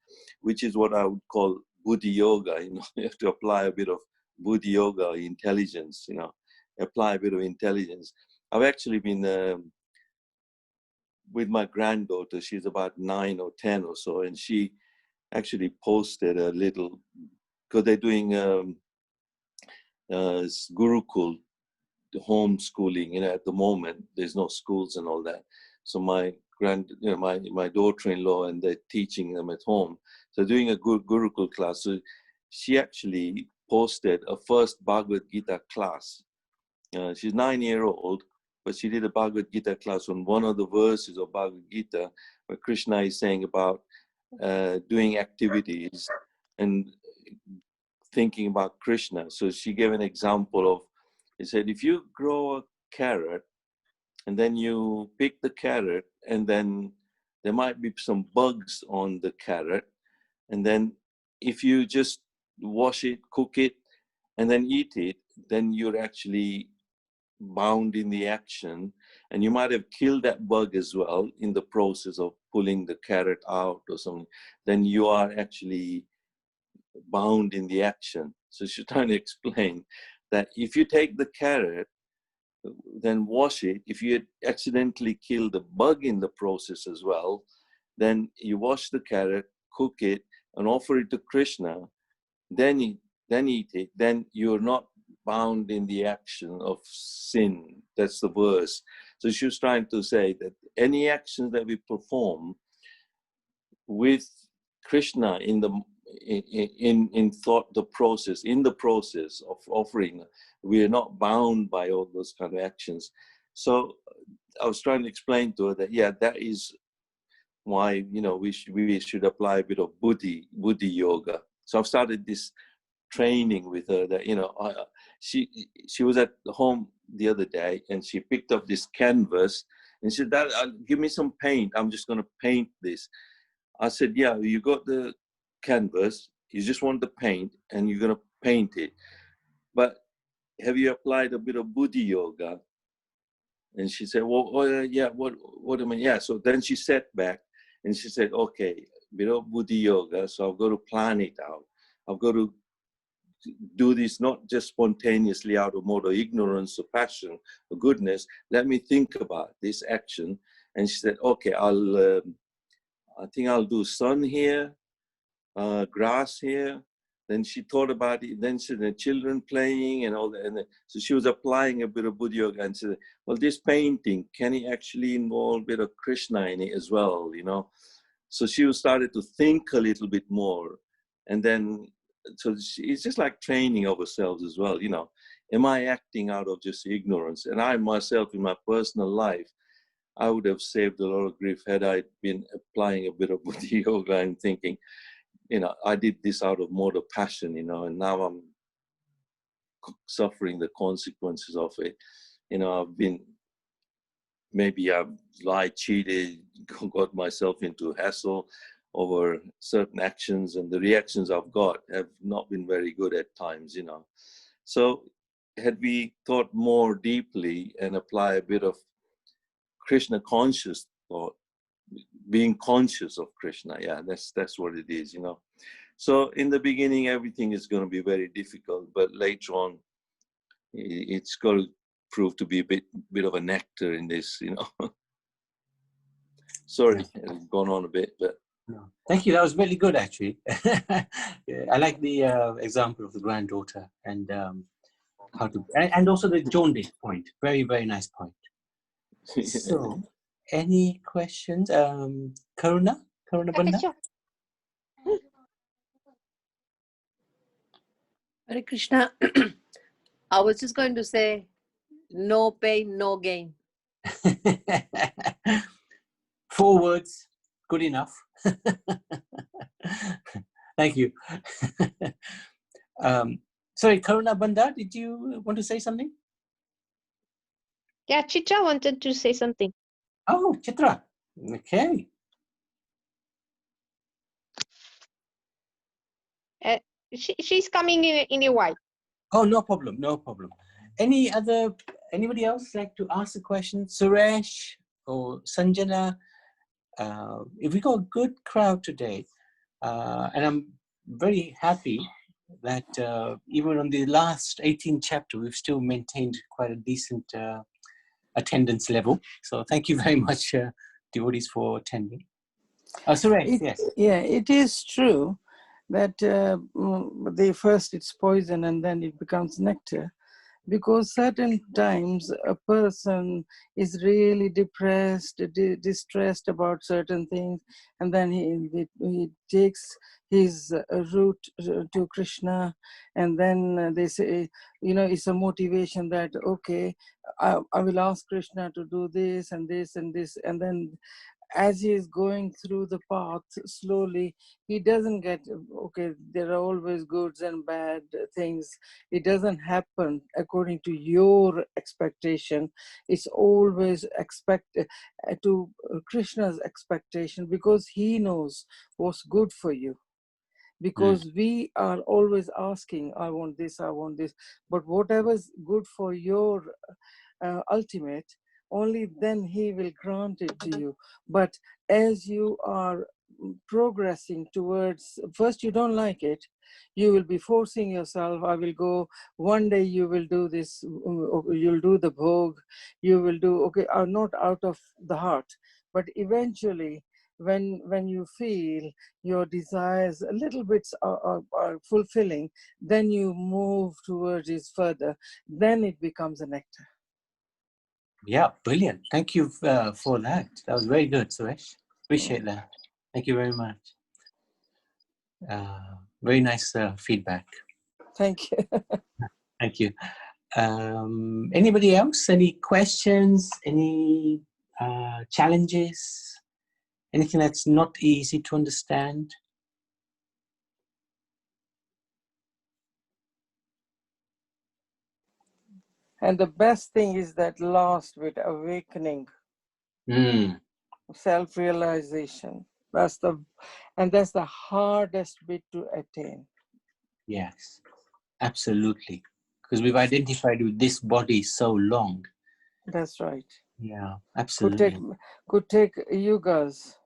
which is what I would call buddhi yoga. You have to apply a bit of buddhi yoga, intelligence. Apply a bit of intelligence. I've actually been with my granddaughter. She's about 9 or 10 or so, and she actually posted a little, because they're doing Gurukul, the homeschooling. At the moment there's no schools and all that. So my my daughter-in-law, and they're teaching them at home. So doing a Gurukul class. So she actually posted a first Bhagavad Gita class. She's 9-year-old, but she did a Bhagavad Gita class on one of the verses of Bhagavad Gita, where Krishna is saying about doing activities and thinking about Krishna. So she gave an example of, he said, if you grow a carrot and then you pick the carrot, and then there might be some bugs on the carrot, and then if you just wash it, cook it, and then eat it, then you're actually bound in the action, and you might have killed that bug as well in the process of pulling the carrot out or something. Then you are actually bound in the action. So she's trying to explain that if you take the carrot, then wash it, if you accidentally kill the bug in the process as well, then you wash the carrot, cook it, and offer it to Krishna, then eat it, then you're not bound in the action of sin. That's the verse. So she was trying to say that any actions that we perform with Krishna in thought, the process of offering, we are not bound by all those kind of actions. So I was trying to explain to her that, yeah, that is why, we should apply a bit of buddhi yoga. So I've started this training with her that, she was at home the other day, and she picked up this canvas and she said, Dad, give me some paint. I'm just going to paint this. I said, yeah, you got the canvas, you just want the paint, and you're going to paint it. But have you applied a bit of buddhi yoga? And she said, well, yeah, what do I mean? Yeah, so then she sat back and she said, okay, a bit of buddhi yoga, so I've got to plan it out. I've got to do this not just spontaneously out of mode of ignorance or passion or goodness. Let me think about this action. And she said, okay, I think I'll do sun here, grass here. Then she thought about it. Then she the children playing and all that. And so she was applying a bit of buddhi yoga and said, well, this painting, can it actually involve a bit of Krishna in it as well, So she started to think a little bit more. And then, so it's just like training ourselves as well, Am I acting out of just ignorance? And I myself, in my personal life, I would have saved a lot of grief had I been applying a bit of buddhi yoga and thinking, I did this out of mode of passion, and now I'm suffering the consequences of it. I've lied, cheated, got myself into hassle over certain actions, and the reactions I've got have not been very good at times, So had we thought more deeply and apply a bit of Krishna conscious thought, being conscious of Krishna. Yeah, that's what it is, you know. So in the beginning, everything is going to be very difficult, but later on, it's going to prove to be a bit of a nectar in this, you know. Sorry, it's gone on a bit, but no. Thank you. That was really good, actually. Yeah, I like the example of the granddaughter and how to, and also the jaundice point. Very, very nice point. So, any questions? Karuna Banda? Hare Krishna. I was just going to say, no pain, no gain. 4 words, good enough. Thank you. Sorry, Karuna Banda, did you want to say something? Yeah, Chitra wanted to say something. Oh, Chitra. Okay. She's coming in a while. Oh, no problem, no problem. Anybody else like to ask a question? Suresh or Sanjana? If we got a good crowd today, and I'm very happy that even on the last 18th chapter, we've still maintained quite a decent attendance level. So thank you very much, devotees, for attending. Suresh, yes. Yeah, it is true that first it's poison and then it becomes nectar, because certain times a person is really depressed, distressed about certain things, and then he takes his route to Krishna, and then they say, you know, it's a motivation that, okay, I will ask Krishna to do this and this and this, and then as he is going through the path slowly, he doesn't get, okay, there are always goods and bad things. It doesn't happen according to your expectation. It's always to Krishna's expectation, because he knows what's good for you. Because we are always asking, I want this, but whatever's good for your ultimate, only then he will grant it to you. But as you are progressing towards, first you don't like it, you will be forcing yourself, I will go, one day you will do this, you'll do the bhog, you will do, okay, not out of the heart, but eventually when you feel your desires a little bit are fulfilling, then you move towards it further, then it becomes a nectar. Yeah, brilliant. Thank you for that. That was very good, Suresh. Appreciate that. Thank you very much. Very nice feedback. Thank you. Thank you. Anybody else? Any questions? Any challenges? Anything that's not easy to understand? And the best thing is that last bit, awakening, self-realization. That's the hardest bit to attain. Yes, absolutely. Because we've identified with this body so long. That's right. Yeah, absolutely. Could take yugas,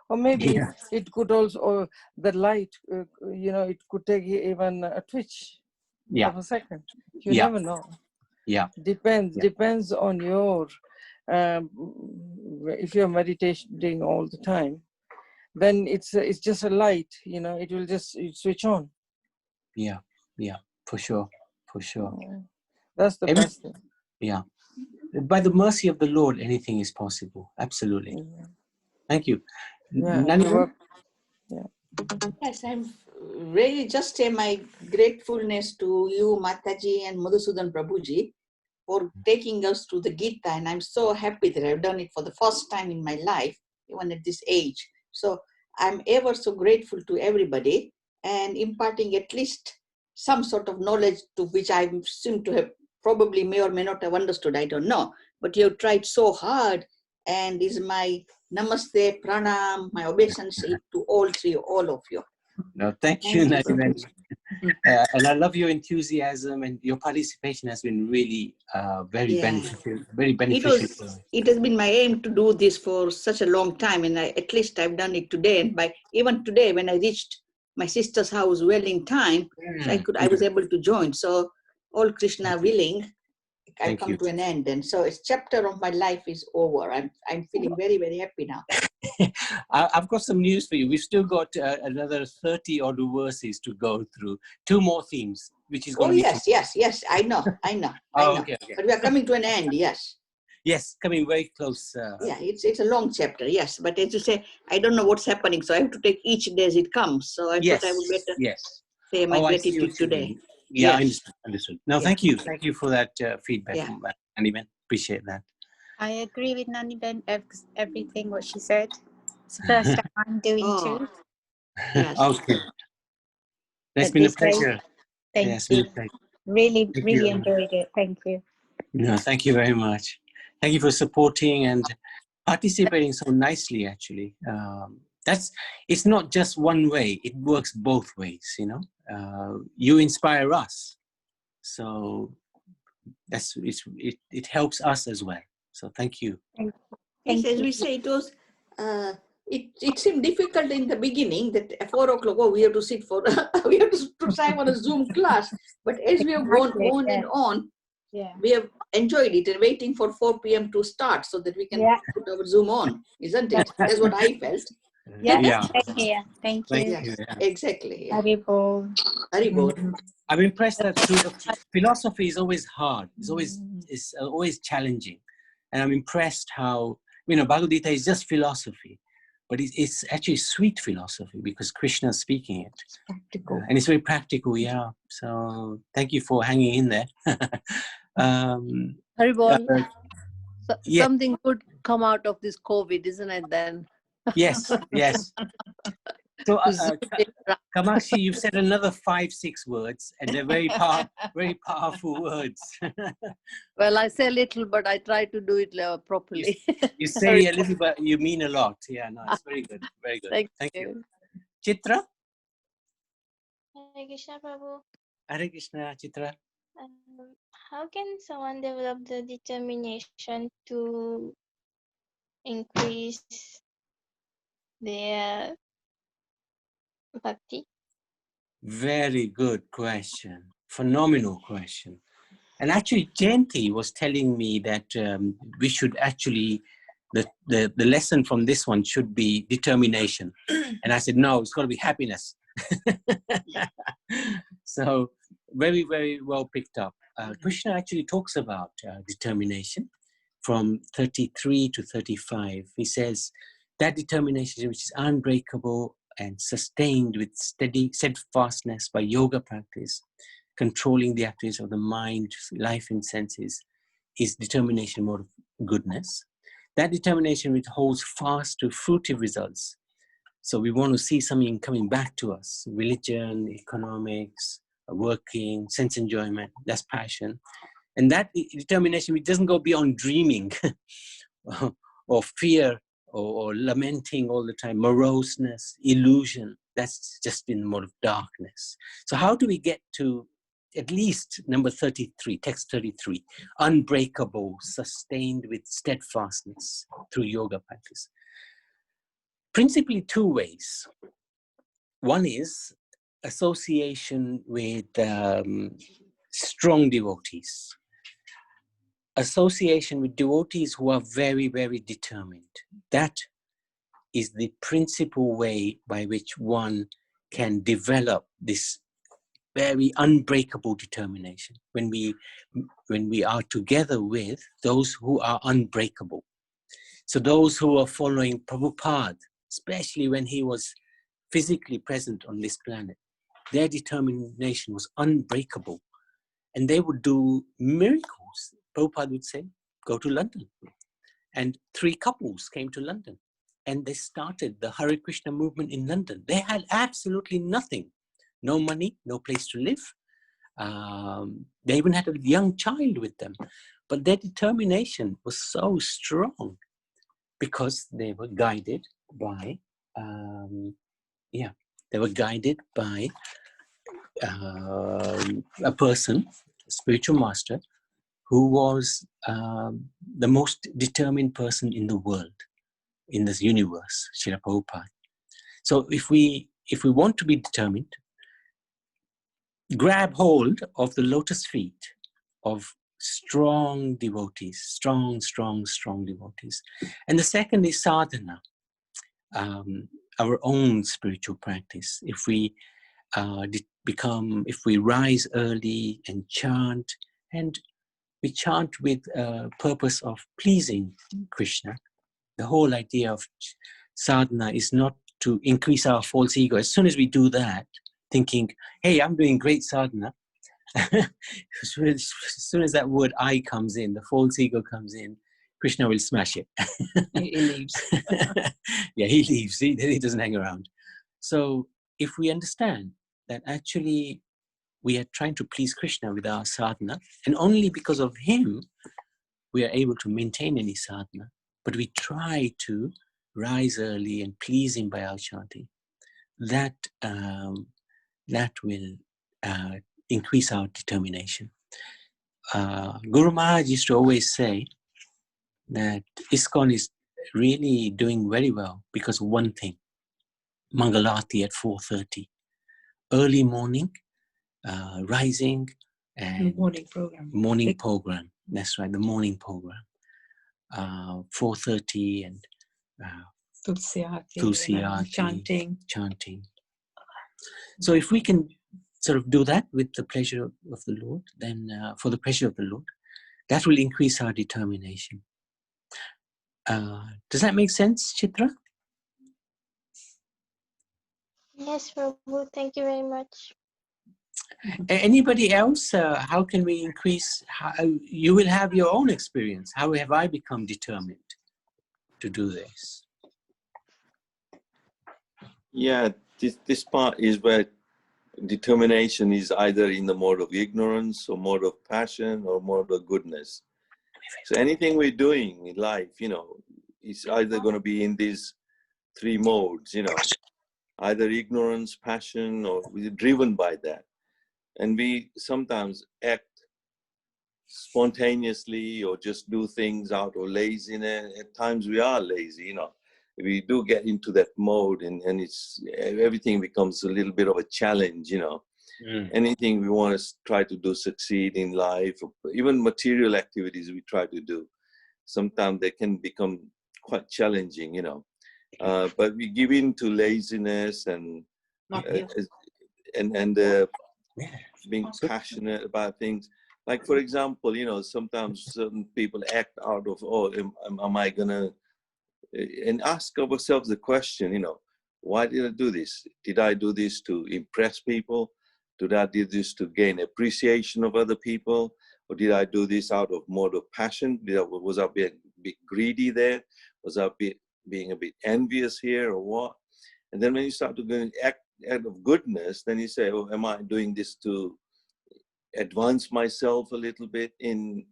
or maybe it could also, or the light, it could take even a twitch of a second. You never know. Yeah. Depends on your, if you're meditating all the time, then it's just a light, it will just switch on. Yeah, for sure. That's the best thing. Yeah. By the mercy of the Lord, anything is possible. Absolutely. Yeah. Thank you. Yeah. Yes, I'm really just say my gratefulness to you, Mataji and Madhusudan Prabhuji, for taking us to the Gita. And I'm so happy that I've done it for the first time in my life, even at this age. So I'm ever so grateful to everybody and imparting at least some sort of knowledge to which I seem to have probably may or may not have understood. I don't know. But you have tried so hard, and is my namaste, pranam, my obeisance to all of you. No, thank you, Thank you, Nadiman. Prabhuji. And I love your enthusiasm, and your participation has been really very Yeah. beneficial. Very beneficial. It has been my aim to do this for such a long time, and at least I've done it today. And even today, when I reached my sister's house well in time, so I was able to join. So all Krishna willing, I've Thank come you. to an end, and so a chapter of my life is over. I'm feeling very, very happy now. I've got some news for you. We've still got another 30 odd verses to go through. 2 more themes, which is going to be. Yes. I know. Okay. But we are coming to an end. Yes. Yes, coming very close. Yeah, it's a long chapter. Yes, but as you say, I don't know what's happening, so I have to take each day as it comes. So I thought I would better say my I see gratitude what you today. mean. Yeah, Yes. I understood. No, Yeah. thank you. Thank you for that feedback, Yeah. Nadiman. Appreciate that. I agree with Naniben, everything what she said. It's the first time I'm doing too. Yes. Okay. That's At been a this rate, pleasure. thank Yes, you. been a pleasure. Really Thank you. enjoyed it. Thank you. No, thank you very much. Thank you for supporting and participating so nicely, actually. It's not just one way, it works both ways, you know. You inspire us. So it helps us as well. So thank you. Yes, as we say, it was. It seemed difficult in the beginning that at 4 o'clock, we have to sit for we have to sign on a Zoom class. But as we have gone on and on, we have enjoyed it and waiting for 4 p.m. to start so that we can put our Zoom on, isn't it? That's what I felt. Yeah. Thank you. Yes, exactly. Yeah. Haribol. I'm impressed that philosophy is always hard. It's always challenging, and I'm impressed how Bhagavad Gita is just philosophy, but it's actually sweet philosophy because Krishna is speaking it. It's practical, and it's very practical. Yeah. So thank you for hanging in there. Haribol, yes. something good come out of this COVID, isn't it? Then. Yes. So, Kamakshi, you've said another 5-6 words, and they're very powerful words. Well, I say little, but I try to do it properly. You say a little, but you mean a lot. Yeah, no, it's very good. Very good. Thank you. Chitra? Hare Krishna, Prabhu. Hare Krishna, Chitra. How can someone develop the determination to increase their bhakti? Very good question. Phenomenal question. And actually, Jayanti was telling me that we should actually, the lesson from this one should be determination. And I said, no, it's got to be happiness. So very, very well picked up. Krishna actually talks about determination from 33 to 35. He says that determination which is unbreakable and sustained with steadfastness by yoga practice, controlling the activities of the mind, life and senses, is determination mode of goodness. That determination which holds fast to fruitive results. So we want to see something coming back to us: religion, economics, working, sense enjoyment. That's passion. And that determination, which doesn't go beyond dreaming or fear or lamenting all the time, moroseness, illusion. That's just in the mode of darkness. So how do we get to at least number 33, text 33, unbreakable, sustained with steadfastness through yoga practice? Principally 2 ways. One is association with strong devotees. Association with devotees who are very, very determined. That is the principal way by which one can develop this very unbreakable determination. When we are together with those who are unbreakable. So those who are following Prabhupada, especially when he was physically present on this planet, their determination was unbreakable. And they would do miracles. Prabhupada would say, go to London. And 3 couples came to London. And they started the Hare Krishna movement in London. They had absolutely nothing. No money, no place to live. They even had a young child with them. But their determination was so strong because they were guided by They were guided by a person, a spiritual master, who was the most determined person in the world, in this universe, Srila Prabhupada. So if we want to be determined, grab hold of the lotus feet of strong devotees, strong devotees. And the second is sadhana, our own spiritual practice. If we if we rise early and chant, and we chant with purpose of pleasing Krishna. The whole idea of sadhana is not to increase our false ego. As soon as we do that, thinking, hey, I'm doing great sadhana, as soon as that word I comes in, the false ego comes in, Krishna will smash it. He leaves. Yeah, he leaves. He doesn't hang around. So if we understand that actually we are trying to please Krishna with our sadhana, and only because of him we are able to maintain any sadhana, but we try to rise early and please him by our chanting, that will increase our determination. Guru Maharaj used to always say that ISKCON is really doing very well because of one thing: Mangalarti at 4:30, early morning, rising, and morning program. That's right, the morning program. 4:30 and Tulsi Aarti, chanting. So if we can sort of do that with the pleasure of the Lord, then for the pleasure of the Lord, that will increase our determination. Does that make sense, Chitra? Yes, Prabhu. Thank you very much. Anybody else? How can we increase? You will have your own experience. How have I become determined to do this? Yeah, this part is where determination is either in the mode of ignorance or mode of passion or mode of goodness. So anything we're doing in life, is either going to be in these three modes, either ignorance, passion, or we're driven by that. And we sometimes act spontaneously or just do things out of laziness. At times we are lazy, We do get into that mode, and everything becomes a little bit of a challenge, Anything we want to try to do succeed in life, or even material activities we try to do, sometimes they can become quite challenging, But we give in to laziness and being passionate about things. Like, for example, sometimes certain people act out of, am I gonna, and ask ourselves the question, why did I do this? Did I do this to impress people? Did I do this to gain appreciation of other people? Or did I do this out of mode of passion? Was I being a bit greedy there? Was I being a bit envious here, or what? And then when you start to act out of goodness, then you say, oh, am I doing this to advance myself a little bit in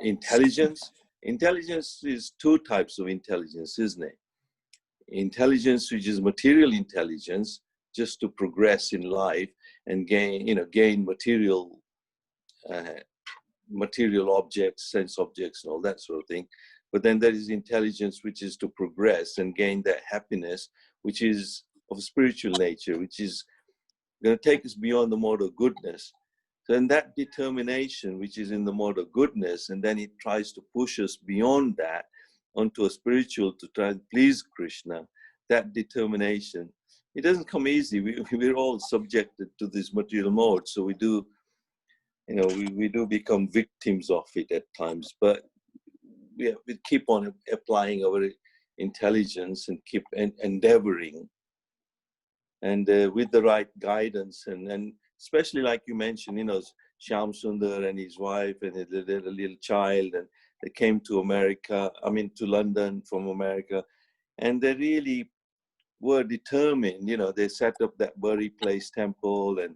intelligence? Intelligence is two types of intelligence, isn't it? Intelligence, which is material intelligence, just to progress in life and gain material objects, sense objects, and all that sort of thing. But then there is intelligence, which is to progress and gain that happiness, which is of spiritual nature, which is going to take us beyond the mode of goodness. So in that determination, which is in the mode of goodness, and then it tries to push us beyond that onto a spiritual to try and please Krishna, that determination, it doesn't come easy. We're all subjected to this material mode. So we do, we do become victims of it at times, but we keep on applying our intelligence and keep endeavoring. And with the right guidance, and especially like you mentioned, Shyam Sundar and his wife and the little child, and they came to to London from America, and they really were determined. They set up that Bury Place temple, and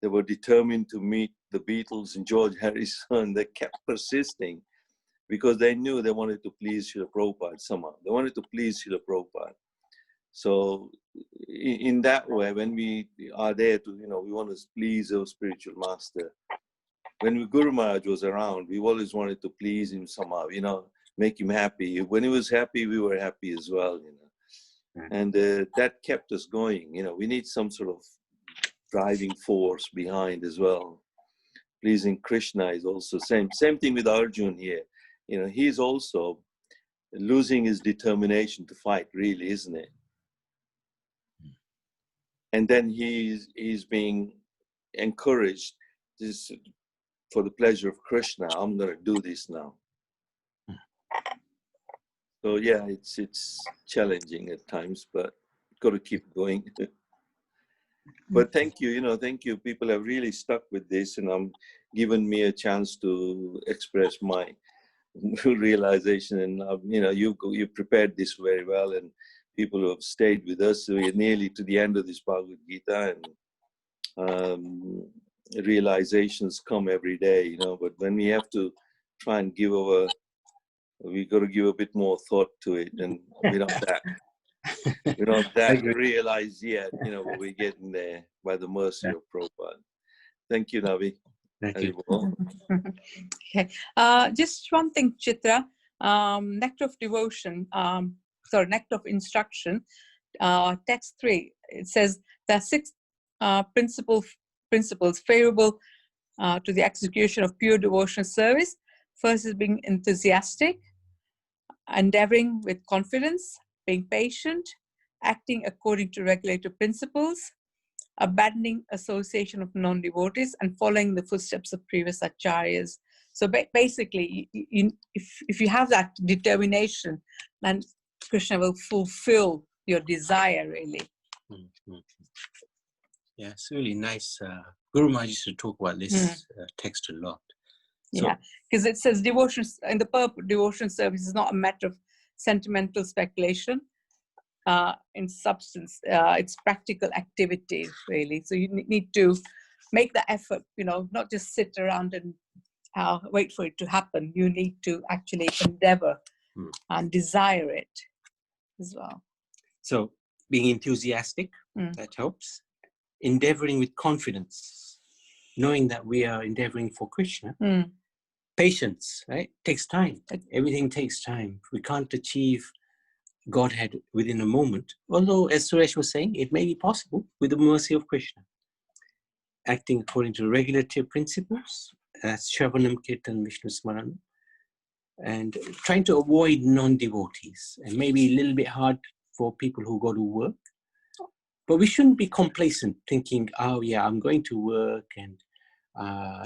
they were determined to meet the Beatles and George Harrison. They kept persisting because they knew they wanted to please Srila Prabhupada somehow. They wanted to please Srila Prabhupada. So in that way, when we are there to, we want to please our spiritual master. When Guru Maharaj was around, we always wanted to please him somehow, make him happy. When he was happy, we were happy as well, And that kept us going. We need some sort of driving force behind as well. Pleasing Krishna is also same thing with Arjun here. He's also losing his determination to fight, really, isn't it? And then he's being encouraged, this for the pleasure of Krishna, I'm going to do this now. So yeah, it's challenging at times, but got to keep going. But thank you, thank you. People have really stuck with this, and given me a chance to express my realization. And you prepared this very well, and people who have stayed with us. So we're nearly to the end of this Bhagavad Gita, and realizations come every day, But when we have to try and we got to give a bit more thought to it, and we're not that realized yet, but we're getting there by the mercy of Prabhupada. Thank you, Navi. Thank you. Okay. Just one thing, Chitra. Nectar of Devotion, Nectar of Instruction, text 3. It says there are 6 principles favorable to the execution of pure devotional service. First is being enthusiastic, endeavoring with confidence, being patient, acting according to regulative principles, abandoning association of non-devotees, and following the footsteps of previous acharyas. So basically, if you have that determination, then Krishna will fulfill your desire, really. Mm-hmm. Yeah, it's really nice. Guru Maharaj used to talk about this text a lot. So, yeah, because it says devotion, in the purpose, devotion service is not a matter of sentimental speculation. In substance, it's practical activity, really. So you need to make the effort, not just sit around and wait for it to happen. You need to actually endeavor and desire it as well. So being enthusiastic, that helps. Endeavoring with confidence, knowing that we are endeavoring for Krishna. Patience, right? Takes time. Everything takes time. We can't achieve Godhead within a moment. Although, as Suresh was saying, it may be possible with the mercy of Krishna. Acting according to regulative principles, that's Shravanam, Kirtan, Vishnu Smaran, and trying to avoid non-devotees. And maybe a little bit hard for people who go to work. But we shouldn't be complacent, thinking, oh yeah, I'm going to work and,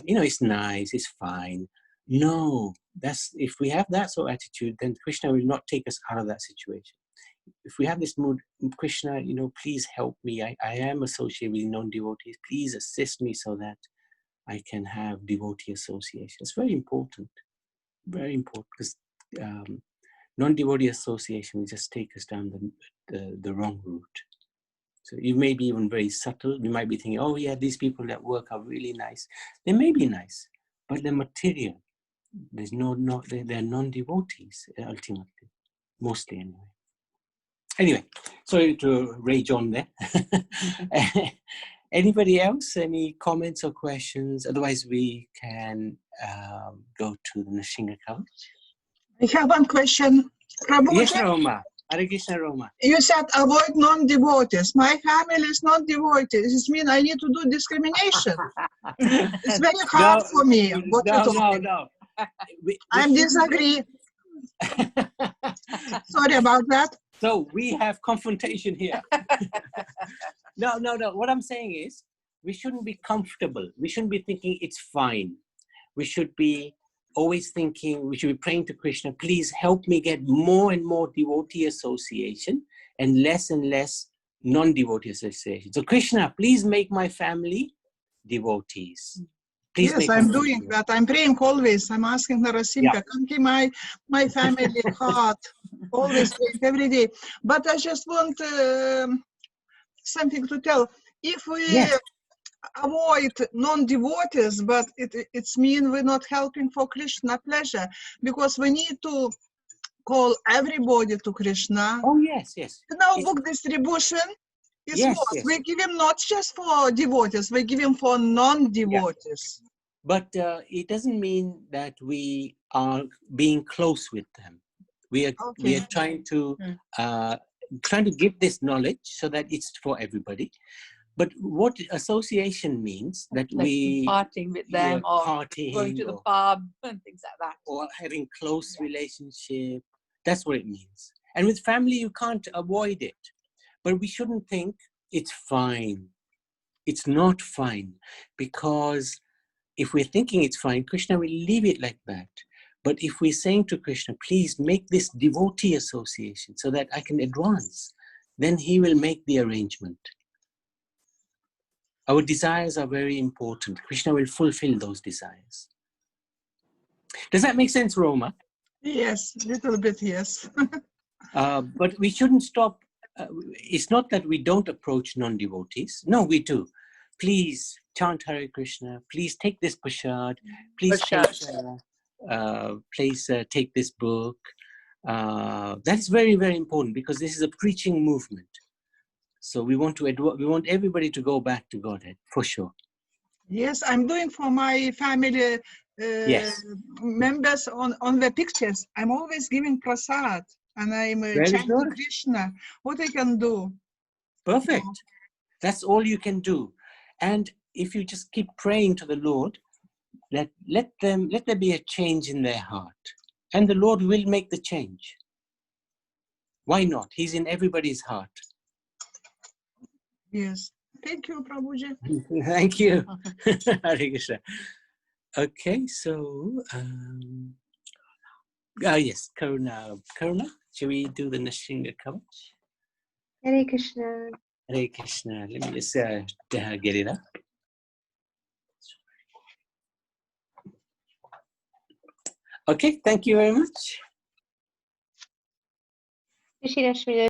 it's nice, it's fine. No, if we have that sort of attitude, then Krishna will not take us out of that situation. If we have this mood, Krishna, please help me. I am associated with non-devotees. Please assist me so that I can have devotee association. It's very important, because non-devotee association will just take us down the wrong route. So you may be even very subtle. You might be thinking, oh yeah, these people at work are really nice. They may be nice, but they're material. They're non-devotees, ultimately. Mostly, anyway. Anyway, sorry to rage on there. Anybody else? Any comments or questions? Otherwise, we can go to the Nishinga Couch. I have one question. Prabhuji, yes, Roma. Hare Krishna, Roma. You said avoid non-devotees. My family is not devotees. This means I need to do discrimination. It's very hard for me. No. I disagree. Sorry about that. So we have confrontation here. No. What I'm saying is, we shouldn't be comfortable. We shouldn't be thinking it's fine. We should be always thinking, we should be praying to Krishna, please help me get more and more devotee association and less non-devotee association. So Krishna, please make my family devotees. Please yes, I'm doing that. I'm praying always. I'm asking Narasimha, come to my family heart. Always, every day. But I just want something to tell. If we avoid non-devotees, but it's mean we're not helping for Krishna pleasure, because we need to call everybody to Krishna. Oh, yes, yes. Now It's- book distribution is Yes, what? yes. We give him not just for devotees, we give him for non-devotees. But it doesn't mean that we are being close with them. We Okay. are trying to give this knowledge so that it's for everybody. But what association means that Like we partying with them or partying going to the or, pub and things like that. or having close relationship. That's what it means. And with family, you can't avoid it. But we shouldn't think it's fine. It's not fine, because if we're thinking it's fine, Krishna will leave it like that. But if we're saying to Krishna, please make this devotee association so that I can advance, then he will make the arrangement. Our desires are very important. Krishna will fulfill those desires. Does that make sense, Roma? Yes, little bit, yes. But we shouldn't stop. It's not that we don't approach non-devotees. No, we do. Please chant Hare Krishna. Please take this prasad. Please take this book. That's very, very important, because this is a preaching movement. So we want everybody to go back to Godhead, for sure. Yes, I'm doing for my family Yes. members on the pictures. I'm always giving prasad, and I'm Very chanting good. Krishna. What I can do? Perfect. That's all you can do. And if you just keep praying to the Lord, let there be a change in their heart. And the Lord will make the change. Why not? He's in everybody's heart. Yes. Thank you, Prabhuji. Thank you. Hare Krishna. Okay, so yes, Karuna. Karuna, shall we do the Nrsimha Kavach? Hare Krishna. Hare Krishna. Let me just get it up. Okay, thank you very much. Shri Rashmi